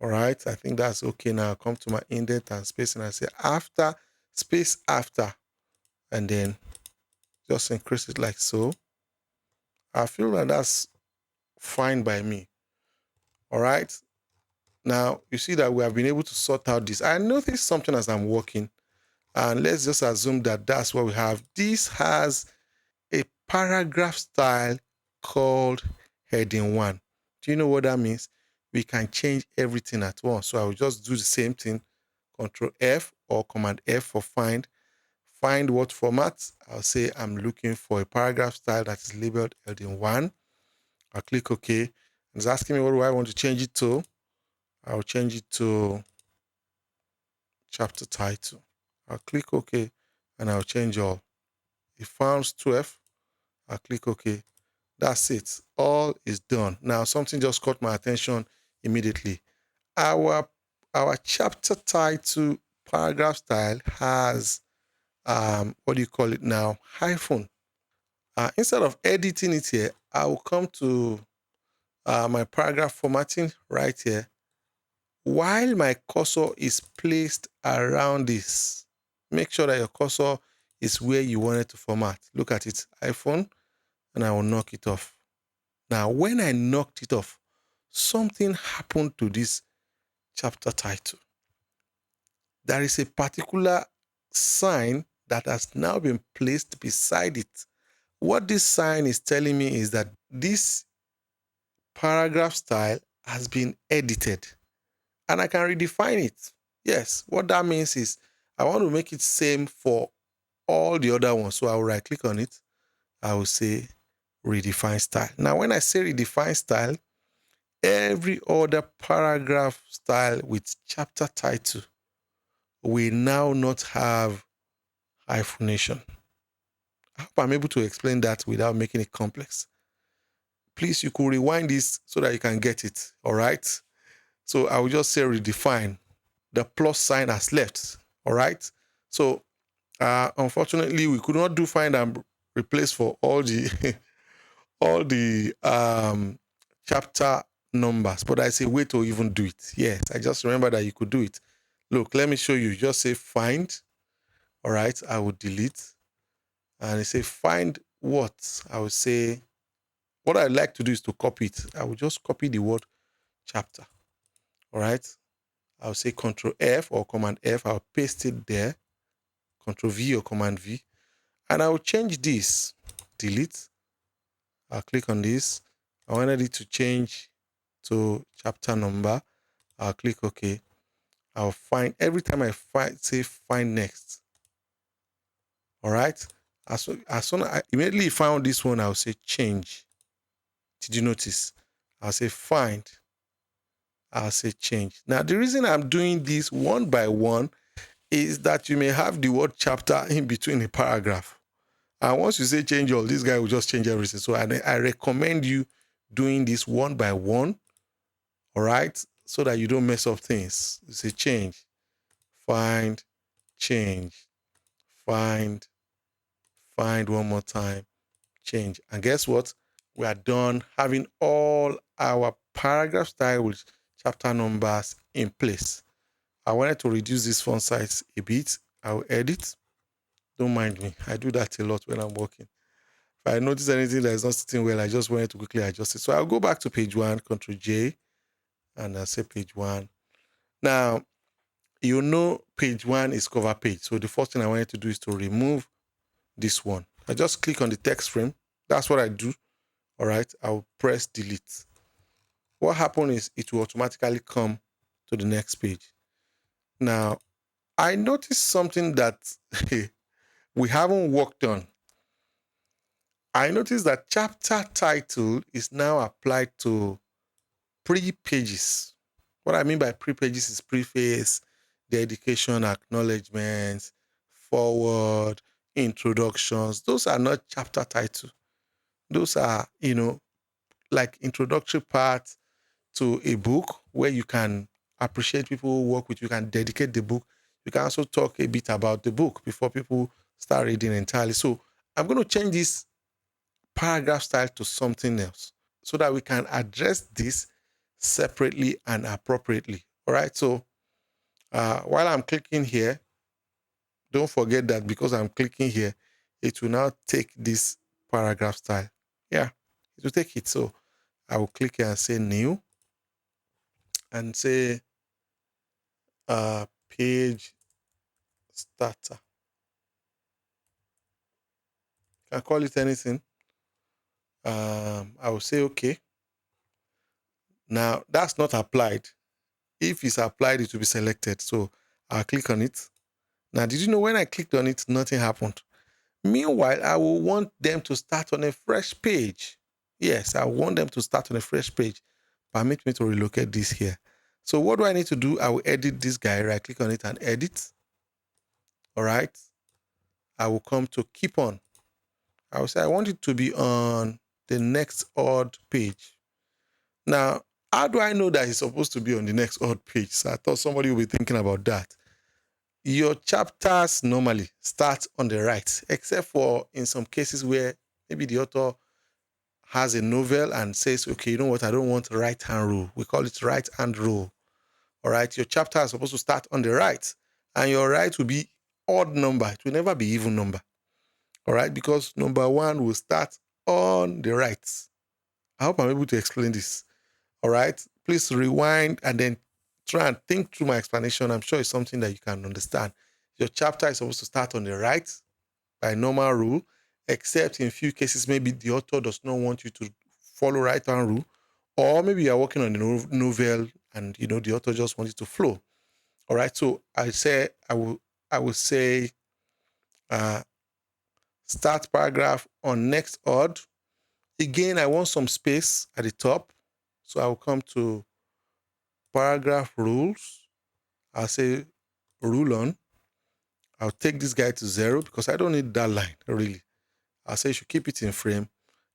All right. I think that's okay. Now I'll come to my indent and space and I say after, space after, and then just increase it like so. I feel that that's fine by me. All right. Now you see that we have been able to sort out this. I noticed something as I'm working, and let's just assume that that's what we have. This has a paragraph style called heading 1. Do you know what that means? We can change everything at once. So I will just do the same thing, Control F or Command F for find. Find what format. I'll say I'm looking for a paragraph style that is labeled heading 1. I'll click OK. It's asking me what do I want to change it to. I'll change it to chapter title. I'll click OK and I'll change all. It found 12. I'll click OK. That's it. All is done. Now, something just caught my attention immediately. Our chapter title paragraph style has, what do you call it now? Hyphen. Instead of editing it here, I will come to my paragraph formatting right here. While my cursor is placed around this, make sure that your cursor is where you want it to format. Look at it, hyphen, and I will knock it off. Now, when I knocked it off, something happened to this chapter title. There is a particular sign that has now been placed beside it. What this sign is telling me is that this paragraph style has been edited, and I can redefine it. Yes, what that means is I want to make it same for all the other ones. So I will right click on it. I will say redefine style. Now, when I say redefine style, every other paragraph style with chapter title will now not have hyphenation. I hope I'm able to explain that without making it complex. Please, you could rewind this so that you can get it. All right. So I will just say redefine. The plus sign has left. All right. So unfortunately, we could not do find and replace for all the all the chapter numbers, but I say way to even do it. Yes, I just remember that you could do it. Look, let me show you. Just say find. All right, I will delete. And I say find what? I will say, what I like to do is to copy it. I will just copy the word chapter. All right. I'll say Control F or Command F. I'll paste it there. Control V or Command V. And I will change this. Delete. I'll click on this. I wanted it to change to chapter number. I'll click OK. I'll find, every time I say find next. All right. As soon as I immediately found this one, I'll say change. Did you notice? I'll say find. I'll say change. Now, the reason I'm doing this one by one is that you may have the word chapter in between a paragraph. And once you say change all, this guy will just change everything. So I recommend you doing this one by one. All right. So that you don't mess up things. You say change, find, change, find one more time, change. And guess what? we are done having all our paragraph style with chapter numbers in place. I wanted to reduce this font size a bit. I'll edit. Don't mind me. I do that a lot when I'm working. If I notice anything that is not sitting well, I just wanted to quickly adjust it. So I'll go back to page 1, Control J, and I'll say page 1. Now, you know page 1 is cover page. So the first thing I wanted to do is to remove this one. I just click on the text frame. That's what I do. All right. I'll press delete. What happens is it will automatically come to the next page. Now, I noticed something that we haven't worked on. I noticed that chapter title is now applied to pre-pages. What I mean by pre-pages is preface, dedication, acknowledgements, forward, introductions. Those are not chapter title. Those are, like introductory parts to a book where you can appreciate people who work with you, can dedicate the book. You can also talk a bit about the book before people start reading entirely. So I'm going to change this paragraph style to something else so that we can address this separately and appropriately. All right. So while I'm clicking here, don't forget that because I'm clicking here, it will now take this paragraph style. Yeah, it will take it. So I will click here and say new and say page starter. I can call it anything. I will say okay. Now that's not applied. If it's applied, it will be selected. So I'll click on it. Now, did you know when I clicked on it, nothing happened? Meanwhile, I will want them to start on a fresh page. Yes, I want them to start on a fresh page. Permit me to relocate this here. So what do I need to do? I will edit this guy. Right click on it and edit. All right. I will come to keep on. I will say I want it to be on the next odd page. Now, how do I know that it's supposed to be on the next odd page? So I thought somebody would be thinking about that. Your chapters normally start on the right, except for in some cases where maybe the author has a novel and says, okay, you know what, I don't want right-hand rule. We call it right-hand rule. All right, your chapter is supposed to start on the right, and your right will be odd number. It will never be even number. All right, because number 1 will start on the right. I hope I'm able to explain this. All right, please rewind and then try and think through my explanation. I'm sure it's something that you can understand. Your chapter is supposed to start on the right by normal rule, except in few cases, maybe the author does not want you to follow right-hand rule, or maybe you're working on the novel and the author just wants it to flow. All right, so I will say start paragraph on next odd. Again, I want some space at the top, so I will come to paragraph rules. I'll say rule on. I'll take this guy to 0 because I don't need that line, really. I'll say you should keep it in frame.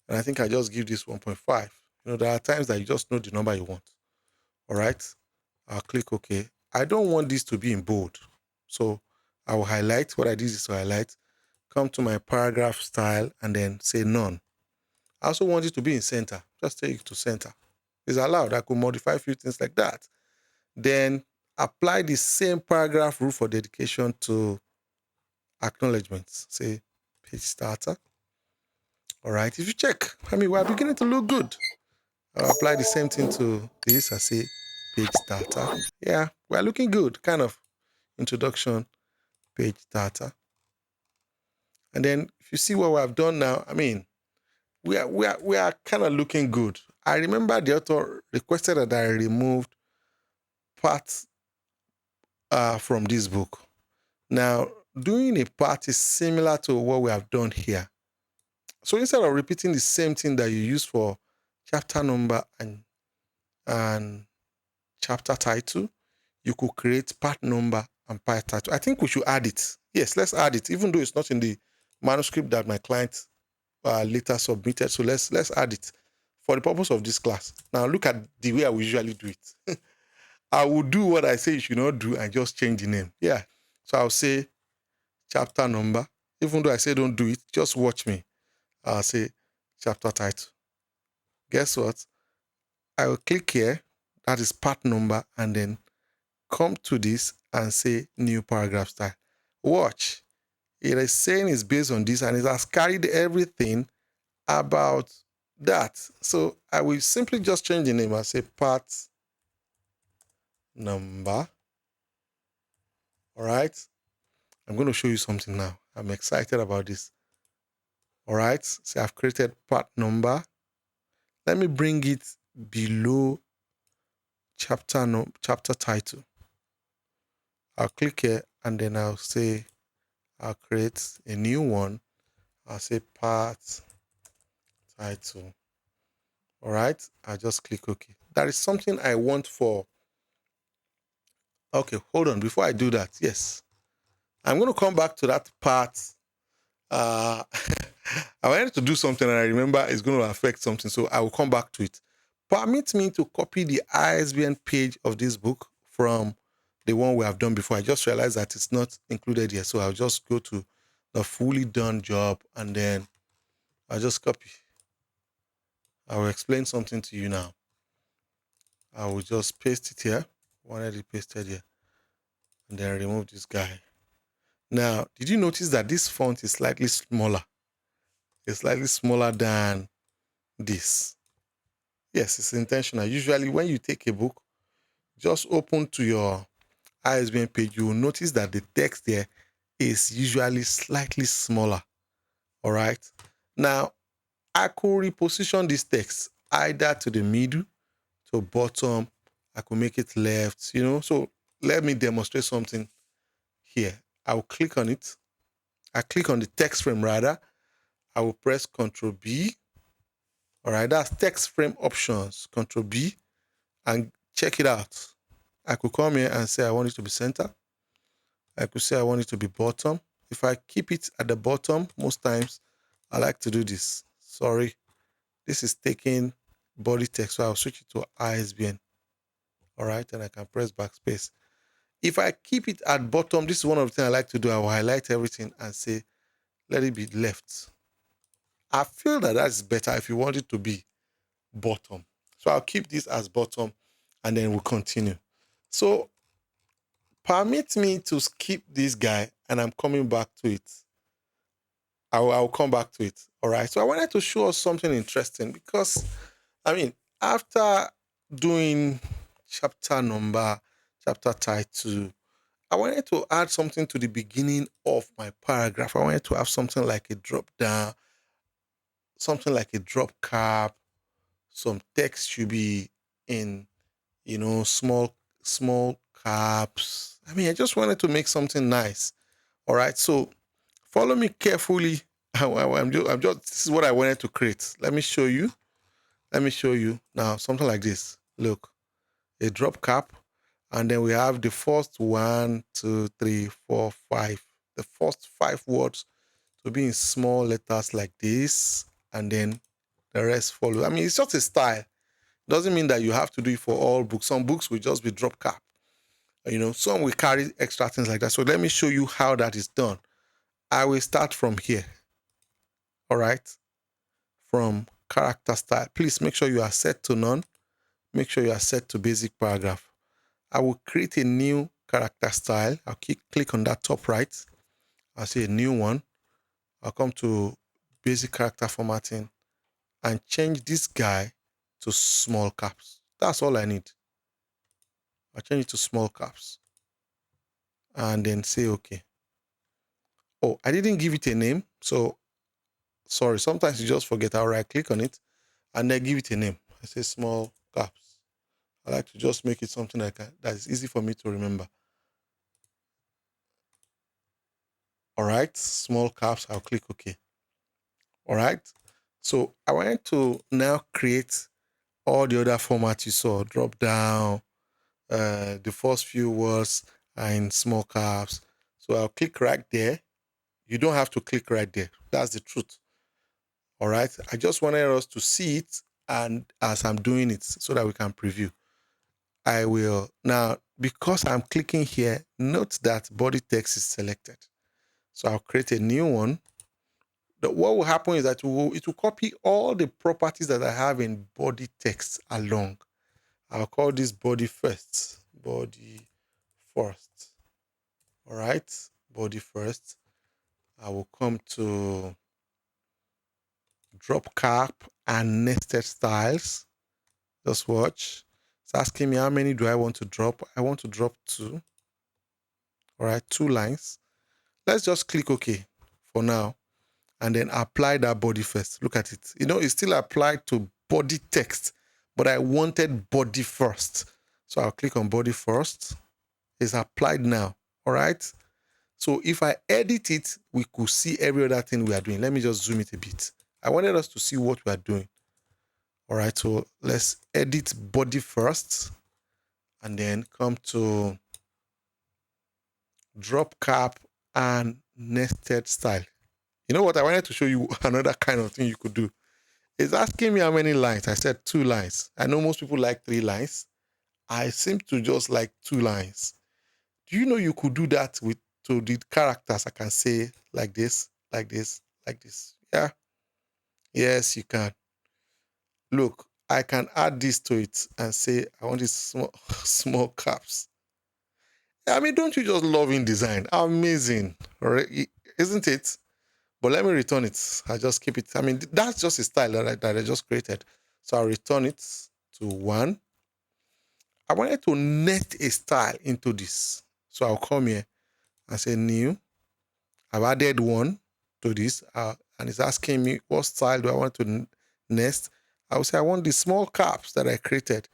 And I think I just give this 1.5. There are times that you just know the number you want. All right. I'll click OK. I don't want this to be in bold. So I will highlight. What I did is to highlight, come to my paragraph style, and then say none. I also want it to be in center. Just take it to center. It's allowed. I could modify a few things like that. Then apply the same paragraph rule for dedication to acknowledgements. Say page starter. All right. If you check, we're beginning to look good. I'll apply the same thing to this. I say page starter. Yeah, we're looking good. Kind of introduction, page starter. And then if you see what we have done now, we are kind of looking good. I remember the author requested that I removed parts from this book. Now, doing a part is similar to what we have done here. So instead of repeating the same thing that you use for chapter number and chapter title, you could create part number and part title. I think we should add it. Yes, let's add it, even though it's not in the manuscript that my client later submitted. So let's add it for the purpose of this class. Now look at the way I will usually do it. I will do what I say you should not do and just change the name. Yeah. So I'll say chapter number. Even though I say don't do it, just watch me. I'll say chapter title. guess what? I will click here, that is part number, and then come to this and say new paragraph style. Watch, it is saying it's based on this and it has carried everything about that. So I will simply just change the name. I say part number. All right. I'm going to show you something now. I'm excited about this. All right. So I've created part number. Let me bring it below chapter title. I'll click here and then I'll say, I'll create a new one. I'll say part title. All right. I'll just click OK. That is something I want for. Okay, hold on. Before I do that, yes, I'm going to come back to that part. I wanted to do something and I remember it's going to affect something, so I will come back to it. Permit me to copy the ISBN page of this book from the one we have done before. I just realized that it's not included here, so I'll just go to the fully done job and then I'll just copy. I will explain something to you now. I will just paste it here. Wanted it pasted here. And then remove this guy. Now, did you notice that this font is slightly smaller? It's slightly smaller than this. Yes, it's intentional. Usually when you take a book, just open to your ISBN page, you will notice that the text there is usually slightly smaller. All right. Now, I could reposition this text either to the middle, to bottom. I could make it left, So let me demonstrate something here. I will click on it. I click on the text frame rather. I will press Ctrl B. All right, that's text frame options, Ctrl B, and check it out. I could come here and say I want it to be center. I could say I want it to be bottom. If I keep it at the bottom, most times I like to do this. Sorry, this is taking body text, so I'll switch it to ISBN. All right, and I can press backspace. If I keep it at bottom, this is one of the things I like to do. I will highlight everything and say, let it be left. I feel that that's better if you want it to be bottom. So I'll keep this as bottom and then we'll continue. So permit me to skip this guy and I'm coming back to it. I'll come back to it. All right. So I wanted to show us something interesting because, after doing chapter number, chapter title, I wanted to add something to the beginning of my paragraph. I wanted to have something like a drop down, something like a drop cap. Some text should be in, small caps. I just wanted to make something nice. All right. So follow me carefully. This is what I wanted to create. Let me show you. Now, something like this. Look, a drop cap. And then we have the first 1, 2, 3, 4, 5. The first 5 words to be in small letters like this. And then the rest follow. It's just a style. Doesn't mean that you have to do it for all books. Some books will just be drop cap. Some will carry extra things like that. So let me show you how that is done. I will start from here. All right. From character style. Please make sure you are set to none. Make sure you are set to basic paragraph. I will create a new character style. I'll click on that top right. I'll say a new one. I'll come to basic character formatting and change this guy to small caps. That's all I need. I'll change it to small caps and then say okay. Oh, I didn't give it a name. So sorry, sometimes you just forget. I'll right click on it and then give it a name. I say small caps. I like to just make it something that is easy for me to remember. All right, small caps, I'll click OK. All right, so I wanted to now create all the other formats you saw, drop down, the first few words are in small caps. So I'll click right there. You don't have to click right there. That's the truth. All right, I just wanted us to see it and as I'm doing it so that we can preview. I will now, because I'm clicking here, note that body text is selected. So I'll create a new one what will happen is that it will copy all the properties that I have in body text along. I'll call this body first. Body first. All right. Body first. I will come to drop cap and nested styles. Just watch. It's asking me how many do I want to drop. I want to drop 2. All right, 2 lines. Let's just click OK for now and then apply that body first. Look at it. It's still applied to body text, but I wanted body first. So I'll click on body first. It's applied now. All right. So if I edit it, we could see every other thing we are doing. Let me just zoom it a bit. I wanted us to see what we are doing. All right. So let's edit body first and then come to drop cap and nested style. You know what? I wanted to show you another kind of thing you could do. It's asking me how many lines. I said 2 lines. I know most people like 3 lines. I seem to just like 2 lines. Do you know you could do that to the characters? I can say like this, like this, like this. Yeah. Yes, you can. Look, I can add this to it and say I want these small caps. I mean, don't you just love InDesign? Amazing, right? Isn't it? But let me return it. I just keep it. I mean, that's just a style that I just created. So I'll return it to 1. I wanted to net a style into this. So I'll come here and say new. I've added 1 to this. And it's asking me what style do I want to nest. I will say I want the small caps that I created.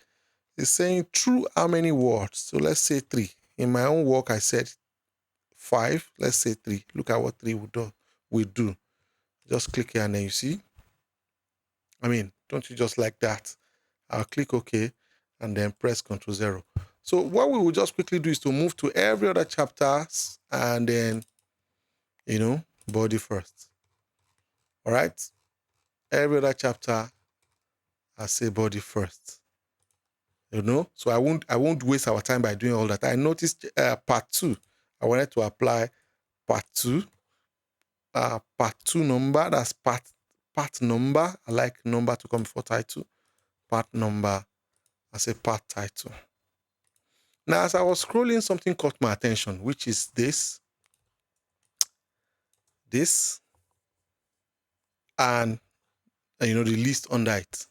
It's saying through how many words. So let's say 3. In my own work, I said 5. Let's say 3. Look at what 3 will do. Just click here and then you see. I mean, don't you just like that? I'll click OK and then press Ctrl 0. So what we will just quickly do is to move to every other chapters and then, body first. All right. Every other chapter, I say body first. So I won't waste our time by doing all that. I noticed part 2. I wanted to apply part 2. Part 2 number, that's part number. I like number to come before title. Part number, I say part title. Now, as I was scrolling, something caught my attention, which is this, and the list under it.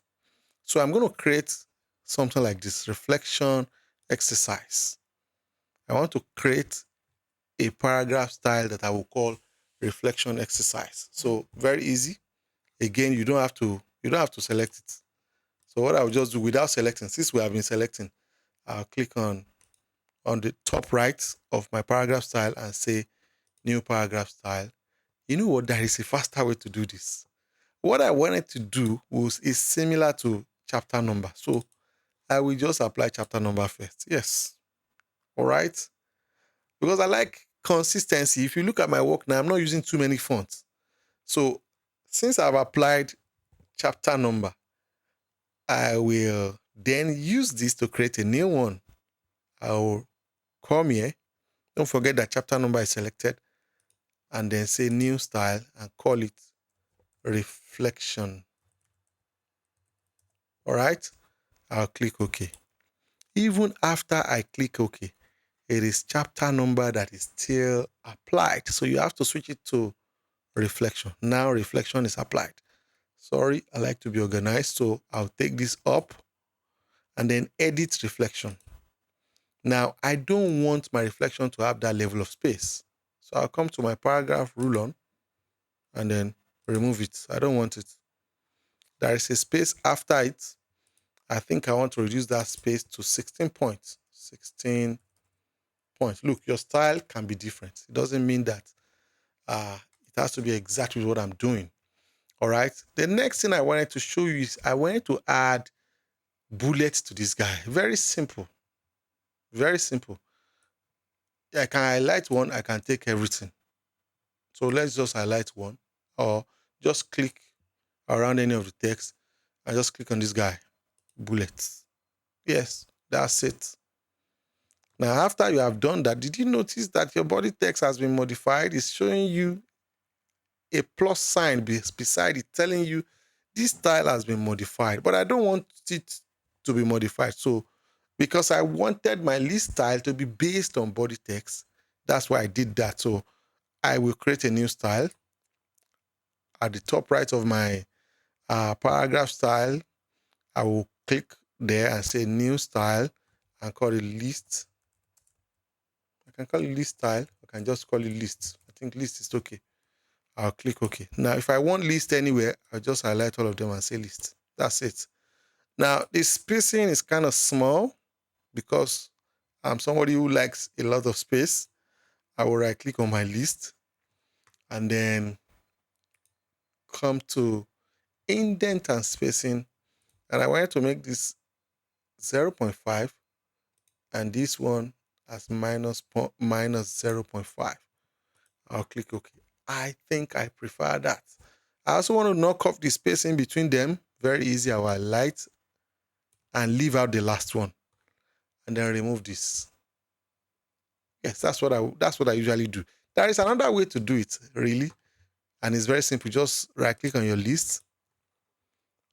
So I'm going to create something like this, reflection exercise. I want to create a paragraph style that I will call reflection exercise. So very easy. Again, you don't have to select it. So what I will just do without selecting, since we have been selecting, I'll click on the top right of my paragraph style and say new paragraph style. You know what? There is a faster way to do this. What I wanted to do is similar to chapter number. So I will just apply chapter number first. Yes. All right. Because I like consistency. If you look at my work now, I'm not using too many fonts. So since I've applied chapter number, I will then use this to create a new one. I will come here. Don't forget that chapter number is selected. And then say new style and call it reflection. All right. I'll click OK. Even after I click OK, it is chapter number that is still applied. So you have to switch it to reflection. Now reflection is applied. Sorry, I like to be organized. So I'll take this up and then edit reflection. Now, I don't want my reflection to have that level of space. So I'll come to my paragraph rule on and then remove it. I don't want it. There is a space after it. I think I want to reduce that space to 16 points. 16 points. Look, your style can be different. It doesn't mean that it has to be exactly what I'm doing. All right. The next thing I wanted to show you is I wanted to add bullets to this guy. Very simple. Very simple. I can highlight one. I can take everything. So let's just highlight one or just click around any of the text and just click on this guy. Bullets. Yes, that's it. Now, after you have done that, did you notice that your body text has been modified? It's showing you a plus sign beside it telling you this style has been modified, but I don't want it to be modified. So because I wanted my list style to be based on body text, that's why I did that. So I will create a new style at the top right of my paragraph style. I will click there and say new style and call it list. I can call it list style. I can just call it list. I think list is okay. I'll click OK. Now, if I want list anywhere, I'll just highlight all of them and say list. That's it. Now, the spacing is kind of small because I'm somebody who likes a lot of space. I will right click on my list and then come to indent and spacing. And I wanted to make this 0.5 and this one as minus 0.5. I'll click OK. I think I prefer that. I also want to knock off the spacing between them. Very easy. I will highlight and leave out the last one and then remove this. Yes, that's what I usually do. There is another way to do it, really, and it's very simple. Just right click on your list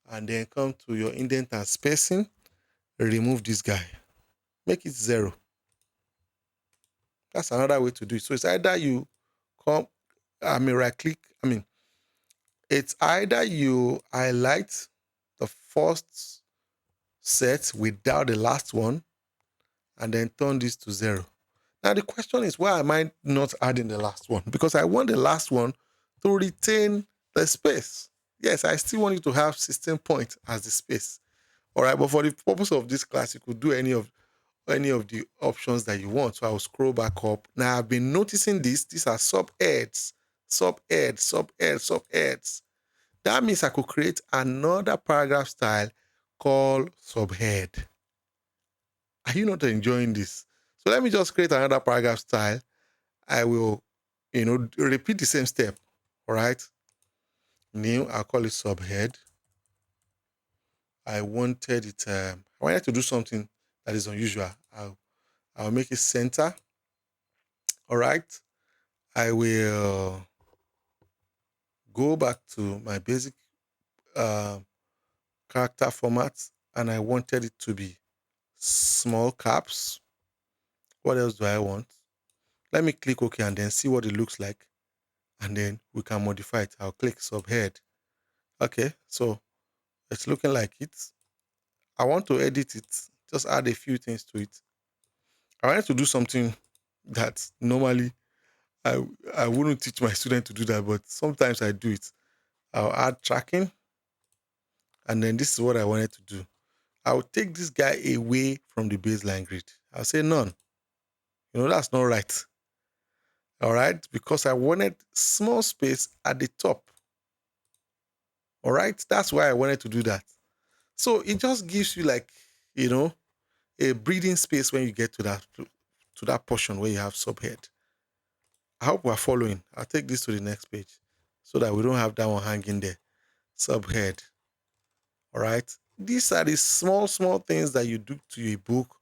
and then come to your indent and spacing, remove this guy, make it 0. That's another way to do it. So it's either you right click, it's either you highlight the first set without the last one and then turn this to 0. Now the question is, why am I not adding the last one? Because I want the last one to retain the space. Yes, I still want you to have 16 points as the space. All right, but for the purpose of this class, you could do any of the options that you want. So I'll scroll back up. Now I've been noticing this. These are subheads, subheads, subheads, subheads. That means I could create another paragraph style called subhead. Are you not enjoying this? So let me just create another paragraph style. I will, repeat the same step. All right. New, I'll call it subhead. I wanted it, I wanted to do something that is unusual. I'll make it center. All right. I will go back to my basic character format and I wanted it to be small caps. What else do I want? Let me click OK and then see what it looks like. And then we can modify it. I'll click subhead. Okay, so it's looking like it. I want to edit it, just add a few things to it. I wanted to do something that normally I wouldn't teach my student to do that, but sometimes I do it. I'll add tracking. And then this is what I wanted to do. I'll take this guy away from the baseline grid. I'll say none. That's not right. All right, because I wanted small space at the top. All right, that's why I wanted to do that. So it just gives you a breathing space when you get to that portion where you have subhead. I hope we're following. I'll take this to the next page so that we don't have that one hanging there. Subhead. All right. These are the small things that you do to your book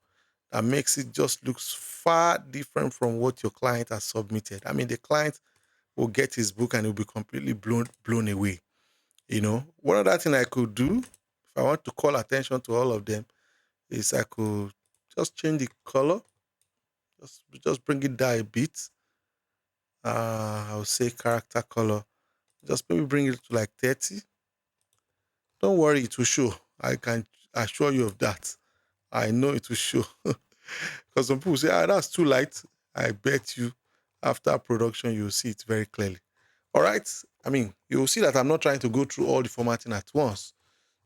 that makes it just looks far different from what your client has submitted. The client will get his book and he'll be completely blown away. One other thing I could do, if I want to call attention to all of them, is I could just change the color. Just bring it down a bit. I'll say character color. Just maybe bring it to like 30. Don't worry, it will show. I can assure you of that. I know it will show. Because some people say, that's too light. I bet you after production, you'll see it very clearly. All right. You'll see that I'm not trying to go through all the formatting at once.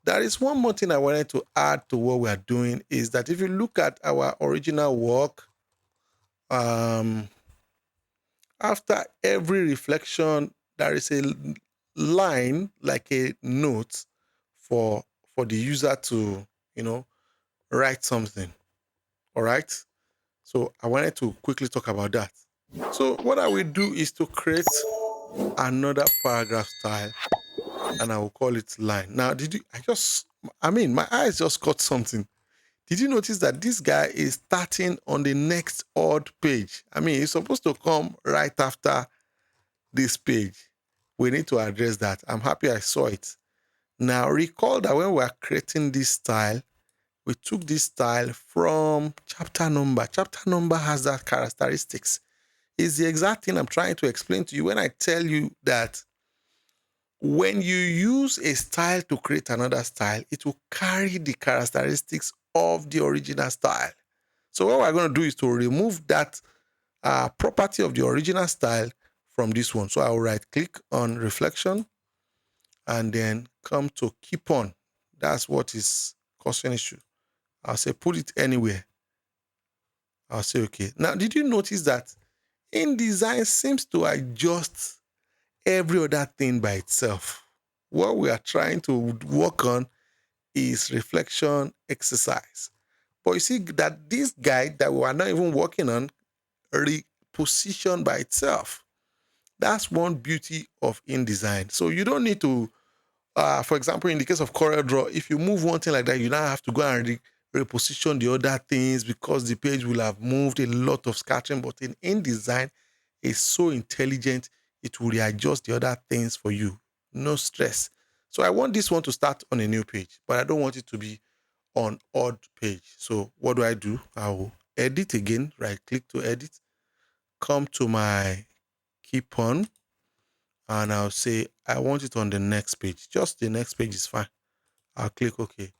There is one more thing I wanted to add to what we are doing is that if you look at our original work, after every reflection, there is a line, like a note for the user to, write something. All right. So I wanted to quickly talk about that. So what I will do is to create another paragraph style and I will call it line. Now, my eyes just caught something. Did you notice that this guy is starting on the next odd page? He's supposed to come right after this page. we need to address that. I'm happy I saw it. Now, recall that when we are creating this style, we took this style from chapter number. Chapter number has that characteristics. It's the exact thing I'm trying to explain to you when I tell you that when you use a style to create another style, it will carry the characteristics of the original style. So what we're going to do is to remove that property of the original style from this one. So I'll right click on reflection and then come to keep on. That's what is causing issue. I'll say put it anywhere. I'll say okay. Now, did you notice that InDesign seems to adjust every other thing by itself? What we are trying to work on is reflection exercise. But you see that this guide that we are not even working on reposition by itself. That's one beauty of InDesign. So you don't need to, for example, in the case of CorelDRAW, if you move one thing like that, you now have to go and reposition the other things because the page will have moved, a lot of scattering. But in InDesign, it's so intelligent, it will readjust the other things for you. No stress. So I want this one to start on a new page, but I don't want it to be on odd page. So what do? I will edit again, right click to edit, come to my keep on, and I'll say I want it on the next page. Just the next page is fine. I'll click OK.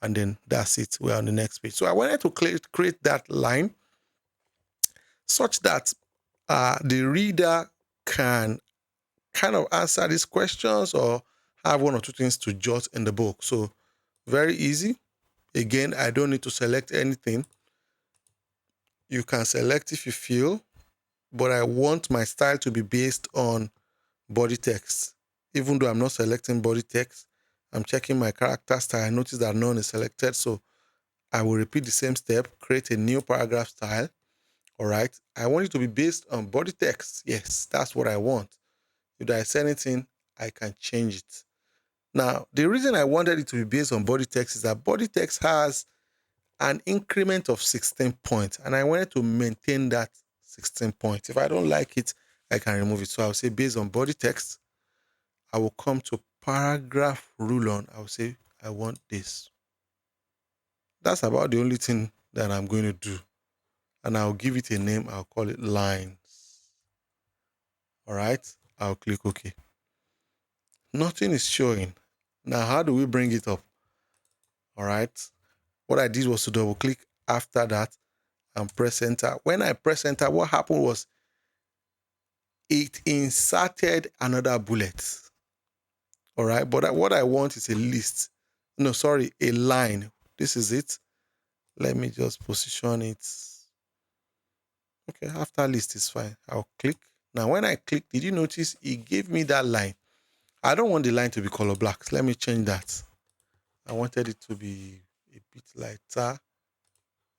And then that's it. We're on the next page. So I wanted to create that line such that the reader can kind of answer these questions or have one or two things to jot in the book. So very easy. Again, I don't need to select anything. You can select if you feel, but I want my style to be based on body text. Even though I'm not selecting body text, I'm checking my character style. I notice that none is selected. So I will repeat the same step, create a new paragraph style. All right. I want it to be based on body text. Yes, that's what I want. If there's anything, I can change it. Now, the reason I wanted it to be based on body text is that body text has an increment of 16 points, and I wanted to maintain that 16 points. If I don't like it, I can remove it. So I'll say based on body text, I will come to paragraph rule on. I'll say I want this. That's about the only thing that I'm going to do. And I'll give it a name. I'll call it lines. All right. I'll click OK. Nothing is showing. Now, how do we bring it up? All right. What I did was to double click after that and press enter. When I press enter, what happened was it inserted another bullet. All right. But what I want is a list. No, sorry, a line. This is it. Let me just position it. Okay, after list is fine. I'll click. Now, when I click, did you notice it gave me that line? I don't want the line to be color black. Let me change that. I wanted it to be a bit lighter.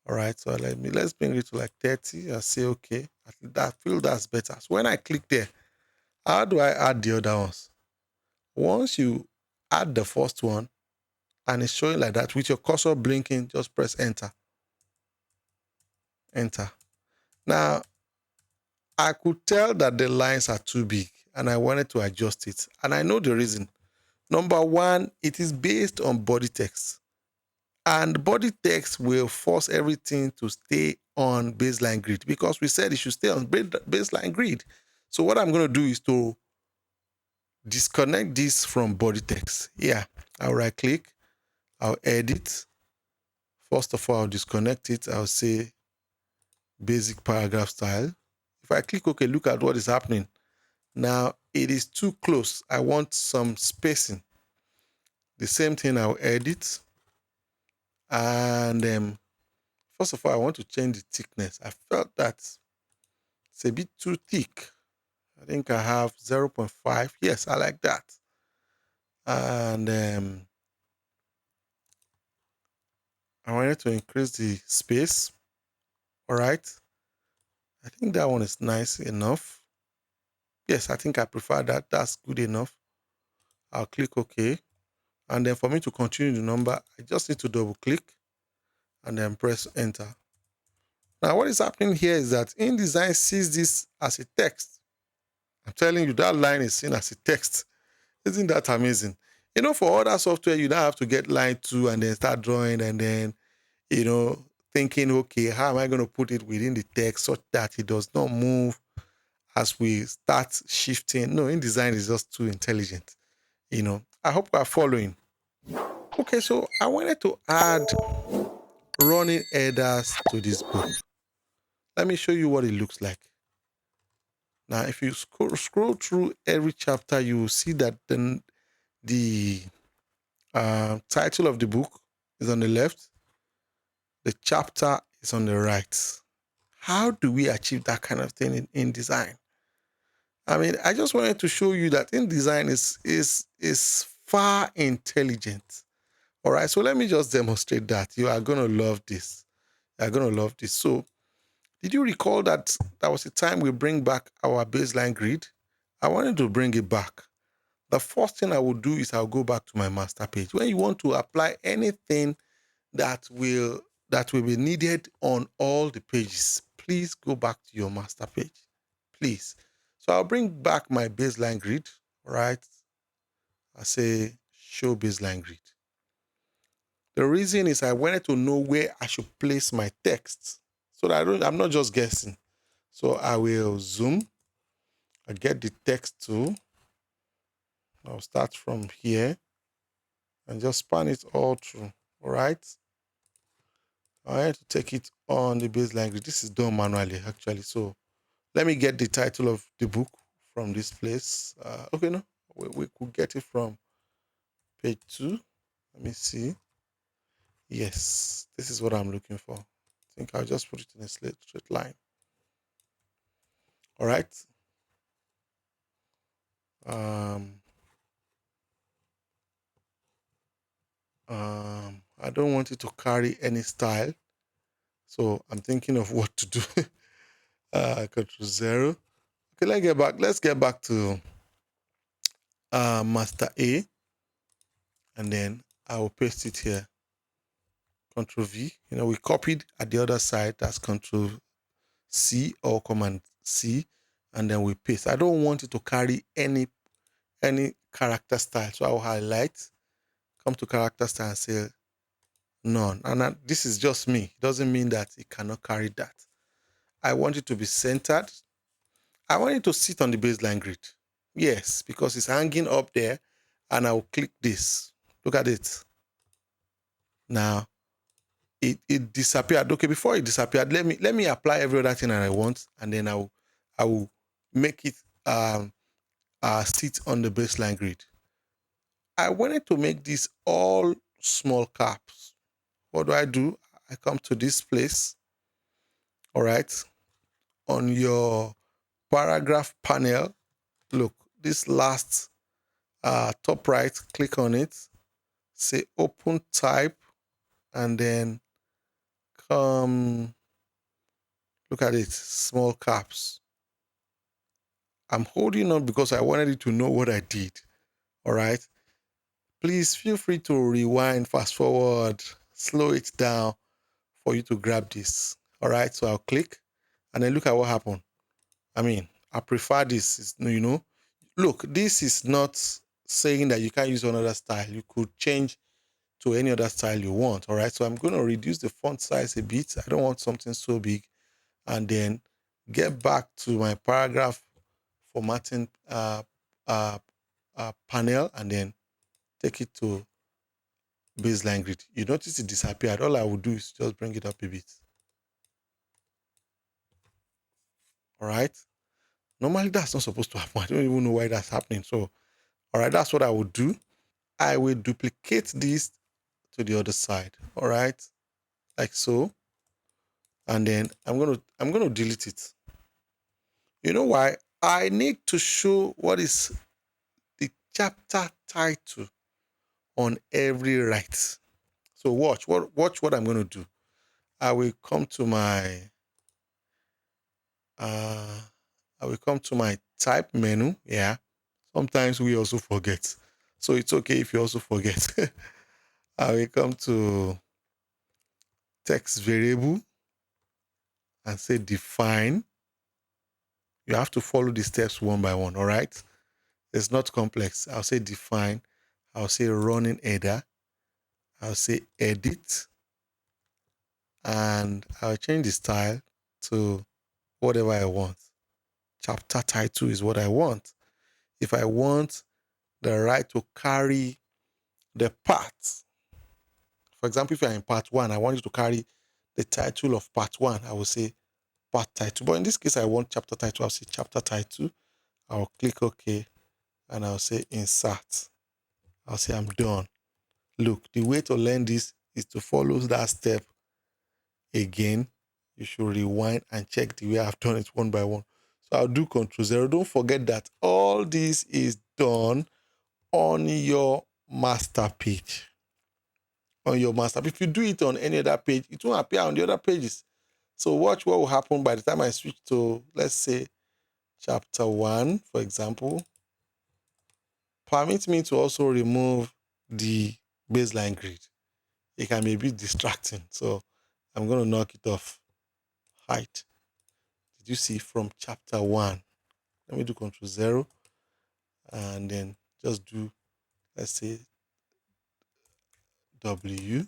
All right, so let's bring it to like 30. I'll say okay. I feel that's better. So when I click there, how do I add the other ones? Once you add the first one and it's showing like that with your cursor blinking, just press enter. Enter. Now, I could tell that the lines are too big and I wanted to adjust it. And I know the reason. Number one, it is based on body text. And body text will force everything to stay on baseline grid because we said it should stay on baseline grid. So what I'm going to do is to disconnect this from body text. Yeah, I'll right click, I'll edit. First of all, I'll disconnect it. I'll say basic paragraph style. If I click OK, look at what is happening. Now it is too close. I want some spacing. The same thing, I'll edit. And first of all, I want to change the thickness. I felt that it's a bit too thick. I think I have 0.5. Yes, I like that. And I wanted to increase the space. All right. I think that one is nice enough. Yes, I think I prefer that. That's good enough. I'll click OK. And then for me to continue the number, I just need to double click and then press enter. Now, what is happening here is that InDesign sees this as a text. I'm telling you, that line is seen as a text. Isn't that amazing? For other software, you don't have to get line 2 and then start drawing and then, thinking, okay, how am I going to put it within the text such that it does not move as we start shifting? No, InDesign is just too intelligent. I hope we are following. Okay, so I wanted to add running headers to this book. Let me show you what it looks like. Now, if you scroll through every chapter, you will see that the title of the book is on the left. The chapter is on the right. How do we achieve that kind of thing in InDesign? I mean, I just wanted to show you that InDesign is far intelligent. All right, so let me just demonstrate that. You are going to love this. You are going to love this. So, did you recall that there was a time we bring back our baseline grid? I wanted to bring it back. The first thing I will do is I'll go back to my master page. When you want to apply anything that will be needed on all the pages, please go back to your master page, please. So I'll bring back my baseline grid, right? I say show baseline grid. The reason is I wanted to know where I should place my text so that I'm not just guessing. So I will zoom. I get the text tool. I'll start from here and just span it all through. All right. I have to take it on the baseline grid. This is done manually, actually. So let me get the title of the book from this place. Okay, no, we could get it from page 2. Let me see. Yes, this is what I'm looking for. I think I'll just put it in a straight line. All right. I don't want it to carry any style. So I'm thinking of what to do. Control 0. Okay, let's get back to master A. And then I will paste it here. Control V. We copied at the other side. That's Control C or Command C. And then we paste. I don't want it to carry any character style. So I will highlight, come to character style and say none. And this is just me. It doesn't mean that it cannot carry that. I want it to be centered. I want it to sit on the baseline grid. Yes, because it's hanging up there. And I will click this. Look at it. Now, it disappeared. Okay, before it disappeared, let me apply every other thing that I want, and then I will make it sit on the baseline grid. I wanted to make this all small caps. What do? I come to this place. All right. On your paragraph panel, look, this last top right, click on it, say open type, and then come, look at it, small caps. I'm holding on because I wanted you to know what I did. All right. Please feel free to rewind, fast forward, slow it down for you to grab this. All right. So I'll click and then look at what happened. I mean, I prefer this, Look, this is not saying that you can't use another style. You could change to any other style you want. All right. So I'm going to reduce the font size a bit. I don't want something so big. And then get back to my paragraph formatting panel and then take it to baseline grid. You notice it disappeared. All I will do is just bring it up a bit. All right. Normally that's not supposed to happen. I don't even know why that's happening. So, all right, that's what I would do. I will duplicate this to the other side. All right, like so. And then I'm gonna delete it. You know why? I need to show what is the chapter title on every right. So watch what I'm going to do. I will come to my type menu. Yeah. Sometimes we also forget. So it's okay if you also forget. I will come to text variable and say define. You have to follow the steps one by one, all right? It's not complex. I'll say define. I'll say running header. I'll say edit. And I'll change the style to whatever I want. Chapter title is what I want. If I want the right to carry the parts, for example, if you're in part 1, I want you to carry the title of part 1. I will say part title. But in this case, I want chapter title. I'll say chapter title. I'll click OK. And I'll say insert. I'll say I'm done. Look, the way to learn this is to follow that step again. You should rewind and check the way I've done it one by one. So I'll do Ctrl+0. Don't forget that all this is done on your master page. On your master page. If you do it on any other page, it won't appear on the other pages. So watch what will happen by the time I switch to, let's say, chapter 1, for example. Permit me to also remove the baseline grid. It can be a bit distracting. So I'm going to knock it off. Height. Did you see from chapter 1? Let me do Ctrl+0 and then just do, let's say, W.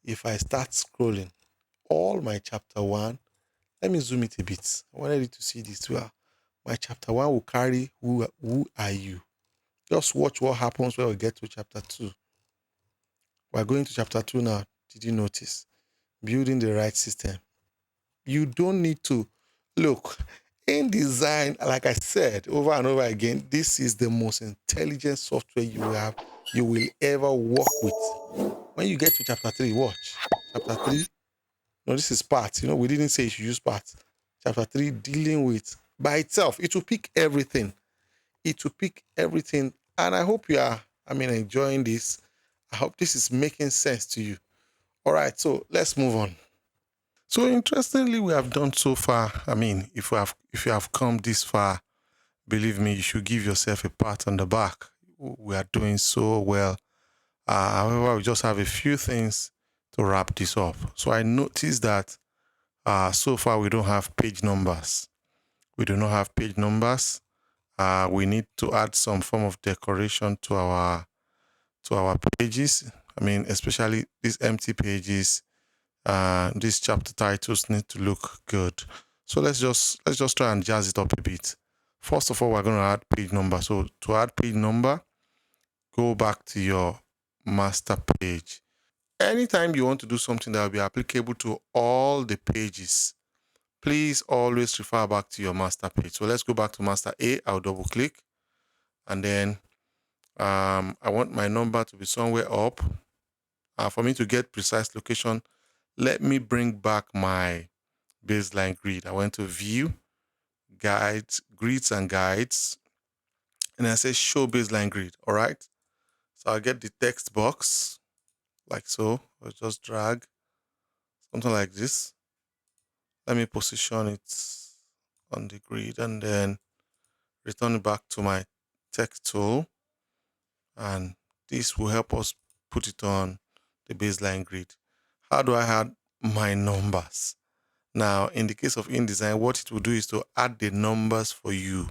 If I start scrolling all my chapter 1, let me zoom it a bit. I wanted you to see this well. My chapter 1 will carry who are you. Just watch what happens when we get to chapter 2. We're going to chapter 2 now. Did you notice? Building the right system. You don't need to look. InDesign, like I said over and over again, this is the most intelligent software you will ever work with. When you get to chapter 3, watch. Chapter 3, no, this is parts. We didn't say you should use parts. Chapter 3, dealing with by itself. It will pick everything. It will pick everything. And I hope you are, enjoying this. I hope this is making sense to you. All right, so let's move on. So interestingly, we have done so far. If you have come this far, believe me, you should give yourself a pat on the back. We are doing so well. However, we just have a few things to wrap this up. So I noticed that so far we don't have page numbers. We do not have page numbers. We need to add some form of decoration to our pages. Especially these empty pages. These chapter titles need to look good. So let's just try and jazz it up a bit. First of all, we're going to add page number. So to add page number, go back to your master page. Anytime you want to do something that will be applicable to all the pages, please always refer back to your master page. So let's go back to master A. I'll double click. And then I want my number to be somewhere up. For me to get precise location, let me bring back my baseline grid. I went to view, guides, grids and guides, and I say show baseline grid. All right. So I'll get the text box like so. I'll just drag something like this. Let me position it on the grid and then return it back to my text tool. And this will help us put it on the baseline grid. How do I add my numbers? Now, in the case of InDesign, what it will do is to add the numbers for you.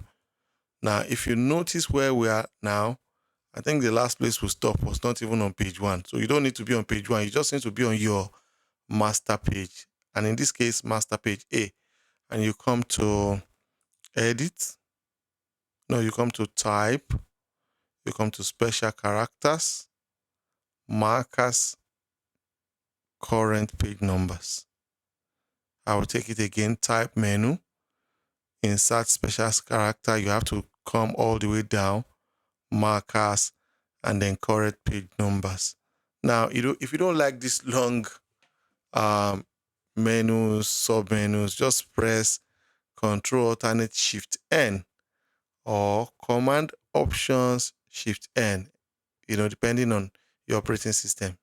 Now, if you notice where we are now, I think the last place we stopped was not even on page 1. So you don't need to be on page 1. You just need to be on your master page. And in this case, master page A. And you come to edit. No, you come to type. You come to special characters, markers, current page numbers. I will take it again, type menu, insert special character. You have to come all the way down, markers, and then current page numbers. Now, if you don't like this long menus, sub-menus, just press Control Alternate Shift N or Command Options Shift N, depending on your operating system.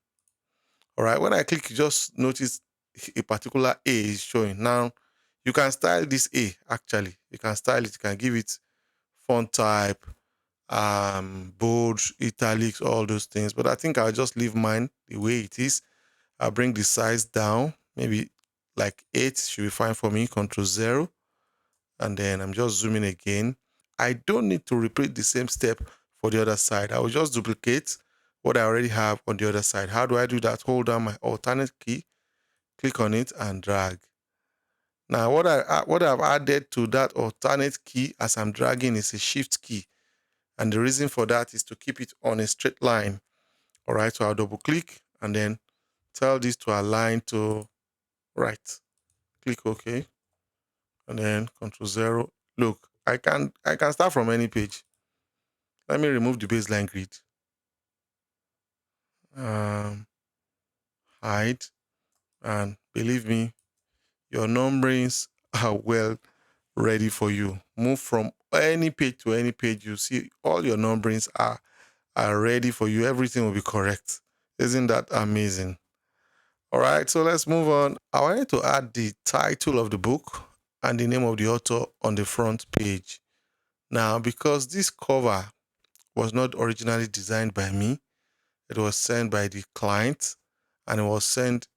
All right, when I click, you just notice a particular A is showing. Now, you can style this A, actually. You can style it. You can give it font type, bold, italics, all those things. But I think I'll just leave mine the way it is. I'll bring the size down. Maybe like 8 should be fine for me. Ctrl+0. and then I'm just zooming again. I don't need to repeat the same step for the other side. I will just duplicate what I already have on the other side. How do I do that? Hold down my alternate key, click on it, and drag. Now, what I've added to that alternate key as I'm dragging is a shift key. And the reason for that is to keep it on a straight line. All right, so I'll double click and then tell this to align to right. Click OK. And then Control 0. Look, I can start from any page. Let me remove the baseline grid. Hide. And believe me, your numberings are well ready for you. Move from any page to any page. You see all your numberings are ready for you. Everything will be correct. Isn't that amazing? All right, so let's move on. I wanted to add the title of the book and the name of the author on the front page. Now, because this cover was not originally designed by me, it was sent by the client and it was sent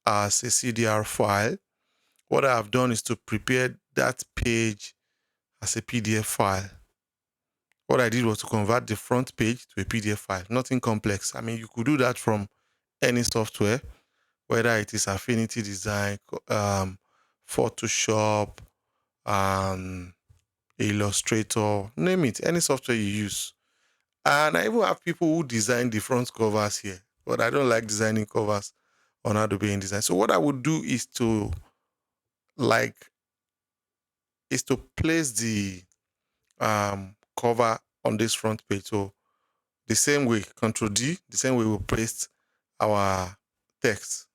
as a CDR file. What I have done is to prepare that page as a PDF file. What I did was to convert the front page to a PDF file, nothing complex. I mean, you could do that from any software, whether it is Affinity Design, Photoshop, Illustrator, name it, any software you use. And I even have people who design the front covers here, but I don't like designing covers on Adobe InDesign. So what I would do is to place the cover on this front page. So the same way, Control D, the same way we paste our text,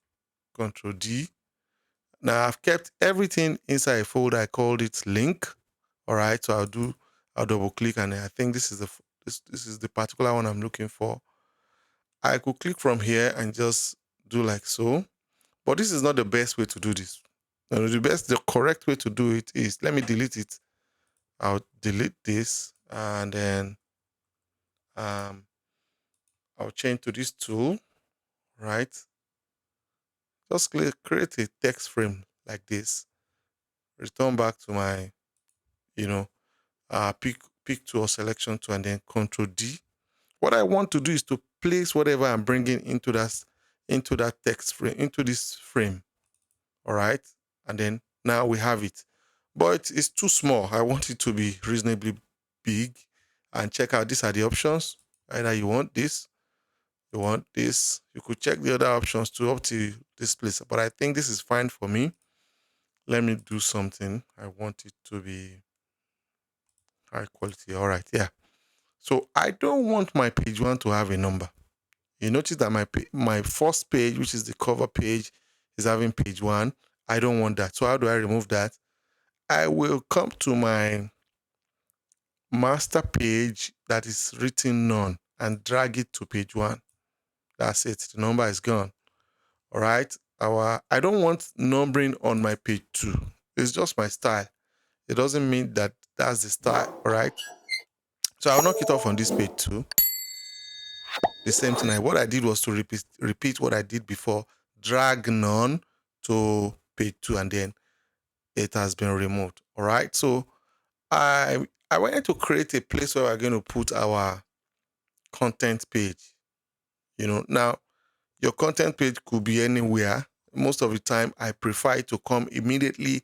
Control D. Now I've kept everything inside a folder. I called it link. All right, so I'll double click, and I think this is the particular one I'm looking for. I could click from here and just do like so, but this is not the best way to do this. No, the correct way to do it is, let me delete it. I'll delete this, and then I'll change to this tool, right? Just create a text frame like this. Return back to my, pick tool or selection tool, and then Control D. What I want to do is to place whatever I'm bringing into that text frame, into this frame. All right. And then now we have it. But it's too small. I want it to be reasonably big. And check out, these are the options. Either you want this, you want this. You could check the other options too up to this place. But I think this is fine for me. Let me do something. I want it to be high quality. All right. Yeah. So I don't want my page one to have a number. You notice that my first page, which is the cover page, is having page 1. I don't want that. So how do I remove that? I will come to my master page that is written none and drag it to page 1. That's it. The number is gone. All right. I don't want numbering on my page 2. It's just my style. It doesn't mean that that's the style. All right. So I'll knock it off on this page 2. The same thing. What I did was to repeat what I did before, drag none to page 2, and then it has been removed. All right. So I wanted to create a place where we're going to put our content page. Now your content page could be anywhere. Most of the time, I prefer it to come immediately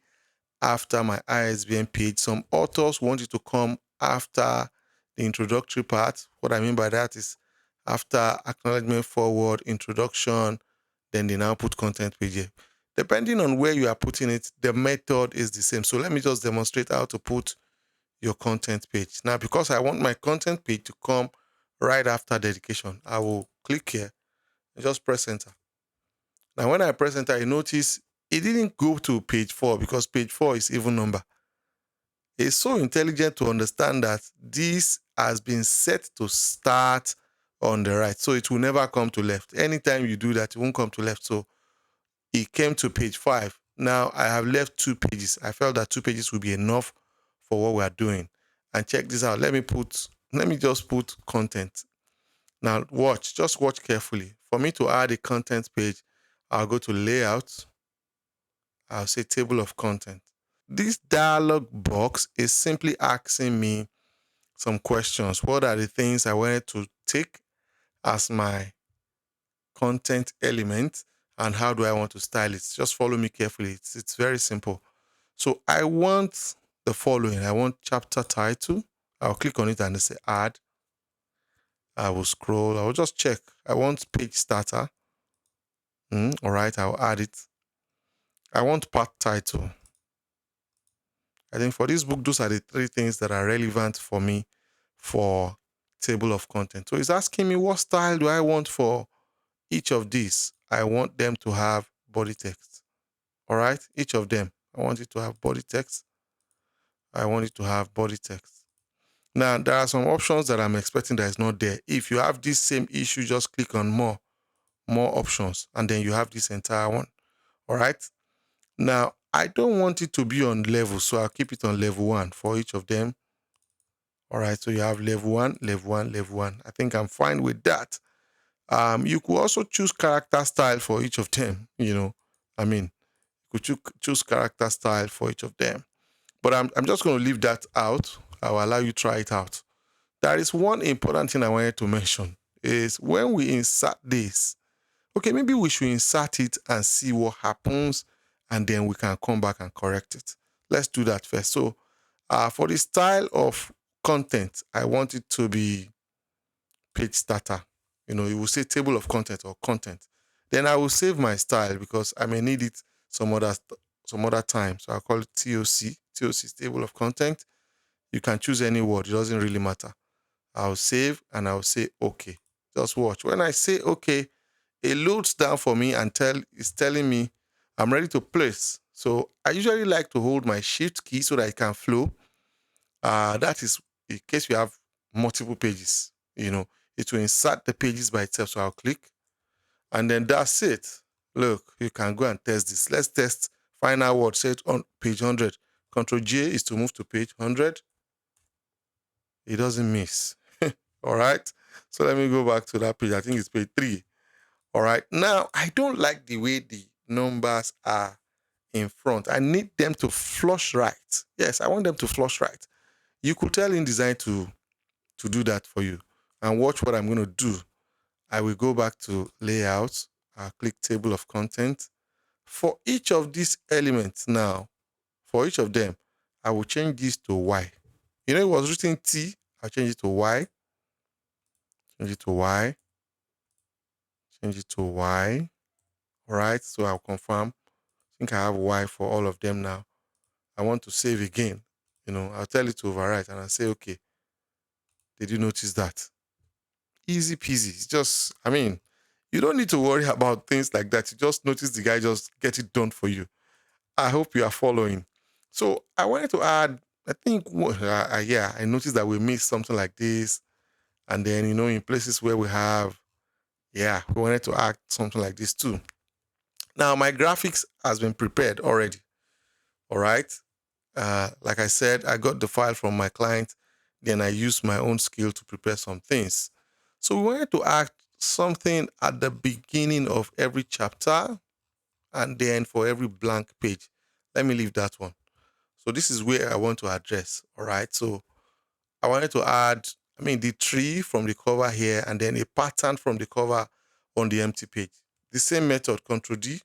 after my ISBN page. Some authors want it to come after the introductory part. What I mean by that is after acknowledgement, forward, introduction, then they now put content page here. Depending on where you are putting it, the method is the same. So let me just demonstrate how to put your content page. Now, because I want my content page to come right after dedication, I will click here and just press enter. Now, when I press enter, you notice it didn't go to page 4 because page 4 is even number. It's so intelligent to understand that this has been set to start on the right. So it will never come to left. Anytime you do that, it won't come to left. So it came to page 5. Now I have left 2 pages. I felt that 2 pages would be enough for what we are doing. And check this out. Let me just put content. Now just watch carefully. For me to add a content page, I'll go to layout. I'll say table of content. this dialog box is simply asking me some questions. What are the things I wanted to take as my content element, and how do I want to style it? Just follow me carefully. It's very simple. So I want the following. I want chapter title. I'll click on it and say add. I will scroll. I will just check. I want page starter. All right, I'll add it. I want part title. I think for this book, those are the three things that are relevant for me for table of content. So it's asking me what style do I want for each of these. I want them to have body text. All right, each of them. I want it to have body text. I want it to have body text. Now, there are some options that I'm expecting that is not there. If you have this same issue, just click on more options, and then you have this entire one. All right. Now, I don't want it to be on level, so I'll keep it on level 1 for each of them. All right, so you have level 1, level 1, level 1. I think I'm fine with that. You could also choose character style for each of them, you could choose character style for each of them. But I'm just going to leave that out. I'll allow you to try it out. There is one important thing I wanted to mention is when we insert this, okay, maybe we should insert it and see what happens, and then we can come back and correct it. Let's do that first. So for the style of content, I want it to be page starter. It will say table of content or content. Then I will save my style because I may need it some other time. So I'll call it TOC. TOC is table of content. You can choose any word. It doesn't really matter. I'll save and I'll say okay. Just watch. When I say okay, it loads down for me and it's telling me I'm ready to place. So I usually like to hold my shift key so that it can flow. That is in case you have multiple pages, it will insert the pages by itself. So I'll click and then that's it. Look, you can go and test this. Let's test final word. Say it on page 100. Control J is to move to page 100. It doesn't miss. All right. So let me go back to that page. I think it's page 3. All right. Now, I don't like the way the numbers are in front. I need them to flush right. Yes, I want them to flush right. You could tell InDesign to do that for you. And watch what I'm going to do. I will go back to layout. I'll click table of content. For each of these elements now, for each of them, I will change this to Y. It was written T. I'll change it to Y. Change it to Y. Change it to Y. All right. So I'll confirm. I think I have Y for all of them now. I want to save again. I'll tell it to overwrite and I'll say, okay, did you notice that? Easy peasy. It's just, you don't need to worry about things like that. You just notice the guy just get it done for you. I hope you are following. So I wanted to add, I think, I noticed that we missed something like this. And then, in places where we have, we wanted to add something like this too. Now, my graphics has been prepared already. All right. Like I said, I got the file from my client. Then I used my own skill to prepare some things. So we wanted to add something at the beginning of every chapter and then for every blank page. Let me leave that one. So this is where I want to address. All right. So I wanted to add, the tree from the cover here and then a pattern from the cover on the empty page. The same method, Control D.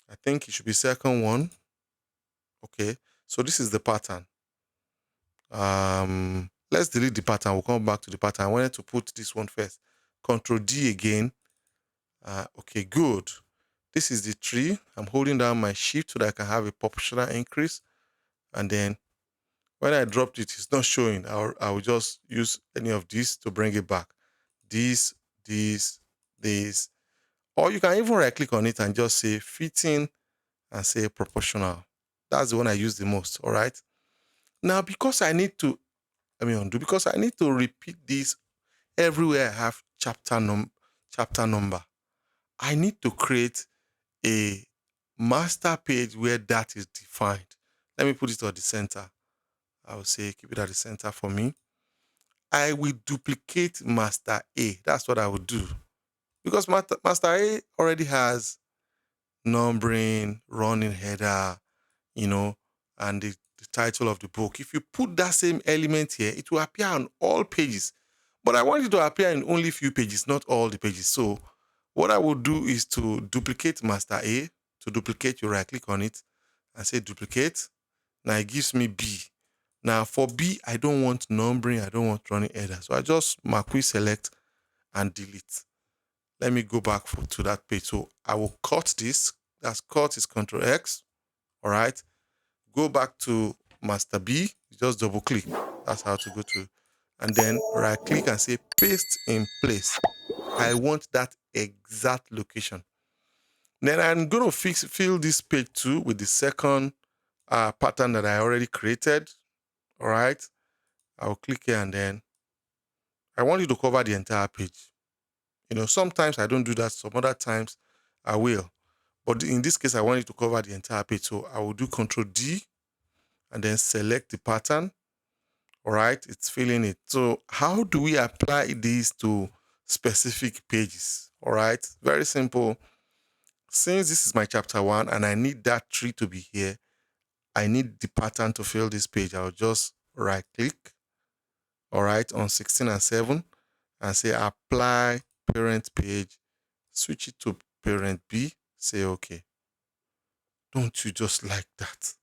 I think it should be second one. Okay. So this is the pattern. Let's delete the pattern. We'll come back to the pattern. I wanted to put this one first. Control D again. Okay, good. This is the tree. I'm holding down my shift so that I can have a proportional increase. And then when I dropped it, it's not showing. I'll just use any of these to bring it back. This. Or you can even right click on it and just say fitting and say proportional. That's the one I use the most. All right. Now, because I need to repeat this everywhere I have chapter number. I need to create a master page where that is defined. Let me put it at the center. I will say keep it at the center for me. I will duplicate master A. That's what I would do. Because master A already has numbering, running header, and the title of the book. If you put that same element here, it will appear on all pages. But I want it to appear in only few pages, not all the pages. So what I will do is to duplicate master A. To duplicate, you right click on it and say duplicate. Now it gives me B. Now for B, I don't want numbering, I don't want running header. So I just marquee select and delete. Let me go back to that page. So I will cut this. That's cut is Control X. All right. Go back to master B. Just double click. That's how to go to. And then right click and say paste in place. I want that exact location. Then I'm going to fill this page too with the second pattern that I already created. All right. I'll click here and then I want you to cover the entire page. Sometimes I don't do that. Some other times I will. But in this case, I want you to cover the entire page. So I will do Control D and then select the pattern. All right. It's filling it. So how do we apply these to specific pages? All right. Very simple. Since this is my chapter 1 and I need that tree to be here, I need the pattern to fill this page. I'll just right click, all right, on 16 and 7 and say apply parent page, switch it to parent B, say okay. Don't you just like that?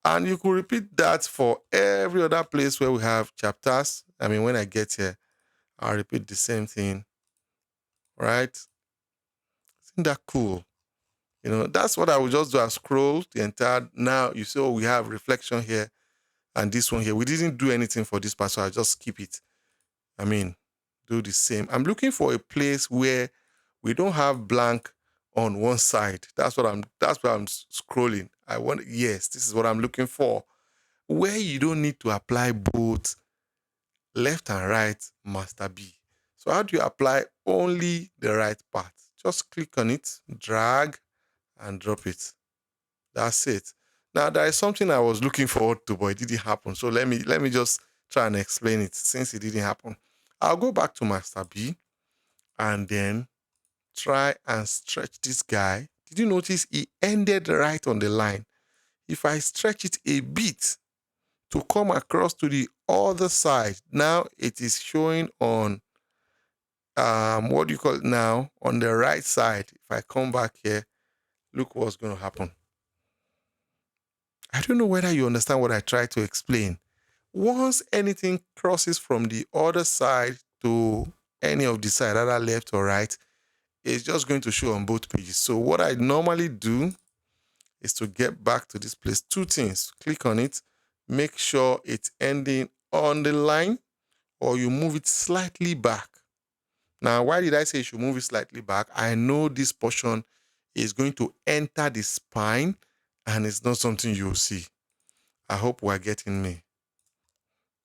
And you could repeat that for every other place where we have chapters. I mean, when I get here, I'll repeat the same thing, right? Isn't that cool? That's what I would just do. I scroll the entire, now you see, oh, we have reflection here and this one here. We didn't do anything for this part, so I just keep it. I mean, do the same. I'm looking for a place where we don't have blank on one side. That's where I'm scrolling. Yes, this is what I'm looking for. Where you don't need to apply both left and right master B. So how do you apply only the right part? Just click on it, drag, and drop it. That's it. Now there is something I was looking forward to, but it didn't happen. So let me just try and explain it since it didn't happen. I'll go back to master B and then try and stretch this guy. Did you notice he ended right on the line? If I stretch it a bit to come across to the other side, now it is showing on what do you call it now? On the right side. If I come back here, look what's going to happen. I don't know whether you understand what I try to explain. Once anything crosses from the other side to any of the side, either left or right, it's just going to show on both pages. So what I normally do is to get back to this place. Two things. Click on it. Make sure it's ending on the line or you move it slightly back. Now, why did I say you should move it slightly back? I know this portion is going to enter the spine and it's not something you'll see. I hope we're getting me.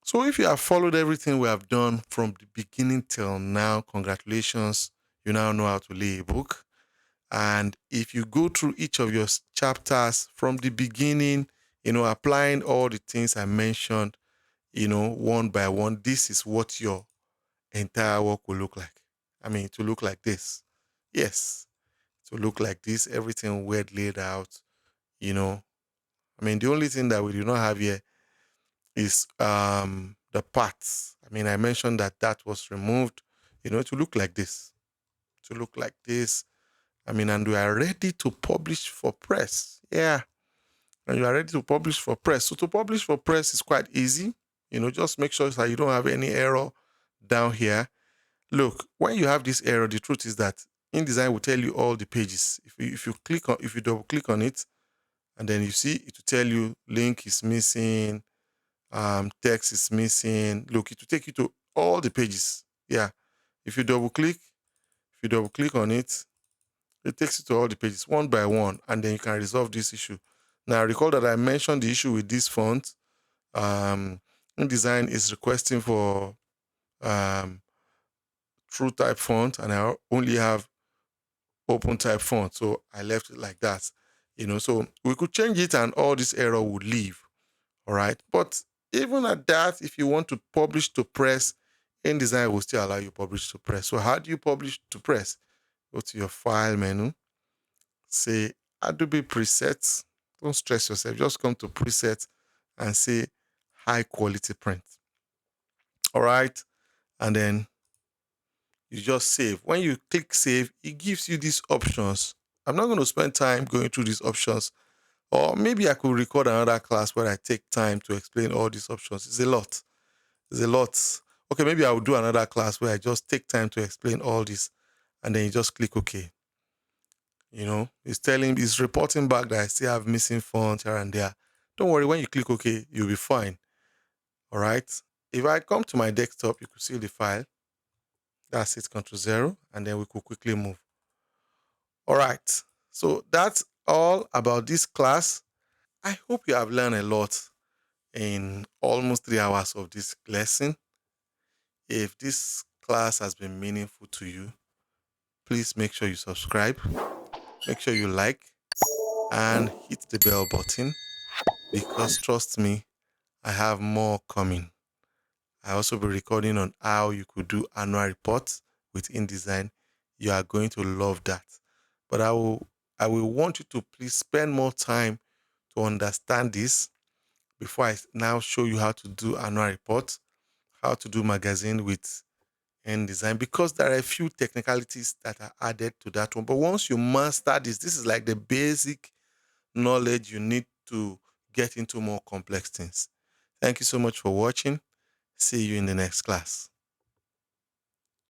So if you have followed everything we have done from the beginning till now, congratulations. You now know how to lay a book. And if you go through each of your chapters from the beginning, applying all the things I mentioned, one by one, this is what your entire work will look like. I mean, to look like this. Yes, to look like this, everything well laid out, I mean, the only thing that we do not have here is the parts. I mean, I mentioned that was removed, to look like this. To look like this. I mean, and we are ready to publish for press. Yeah. And you are ready to publish for press. So to publish for press is quite easy. Just make sure that you don't have any error down here. Look, when you have this error, the truth is that InDesign will tell you all the pages. If you double click on it, and then you see it will tell you link is missing, text is missing. Look, it will take you to all the pages. Yeah. If you double click on it, it takes you to all the pages one by one, and then you can resolve this issue. Now, recall that I mentioned the issue with this font. InDesign is requesting for true type font, and I only have open type font, so I left it like that. So we could change it and all this error would leave. All right. But even at that, if you want to publish to press, InDesign will still allow you to publish to press. So how do you publish to press? Go to your file menu, say Adobe presets. Don't stress yourself. Just come to preset and say high quality print. All right. And then you just save. When you click save, it gives you these options. I'm not going to spend time going through these options. Or maybe I could record another class where I take time to explain all these options. It's a lot. It's a lot. Okay, maybe I will do another class where I just take time to explain all this and then you just click OK. It's reporting back that I still have missing fonts here and there. Don't worry, when you click OK, you'll be fine. All right. If I come to my desktop, you could see the file. That's it, Ctrl+0, and then we could quickly move. All right. So that's all about this class. I hope you have learned a lot in almost 3 hours of this lesson. If this class has been meaningful to you, please make sure you subscribe, make sure you like, and hit the bell button, because trust me, I have more coming. I also be recording on how you could do annual reports with InDesign. You are going to love that. But I will want you to please spend more time to understand this before I now show you how to do annual reports, how to do magazine with InDesign, because there are a few technicalities that are added to that one. But once you master this is like the basic knowledge you need to get into more complex things. Thank you so much for watching. See you in the next class.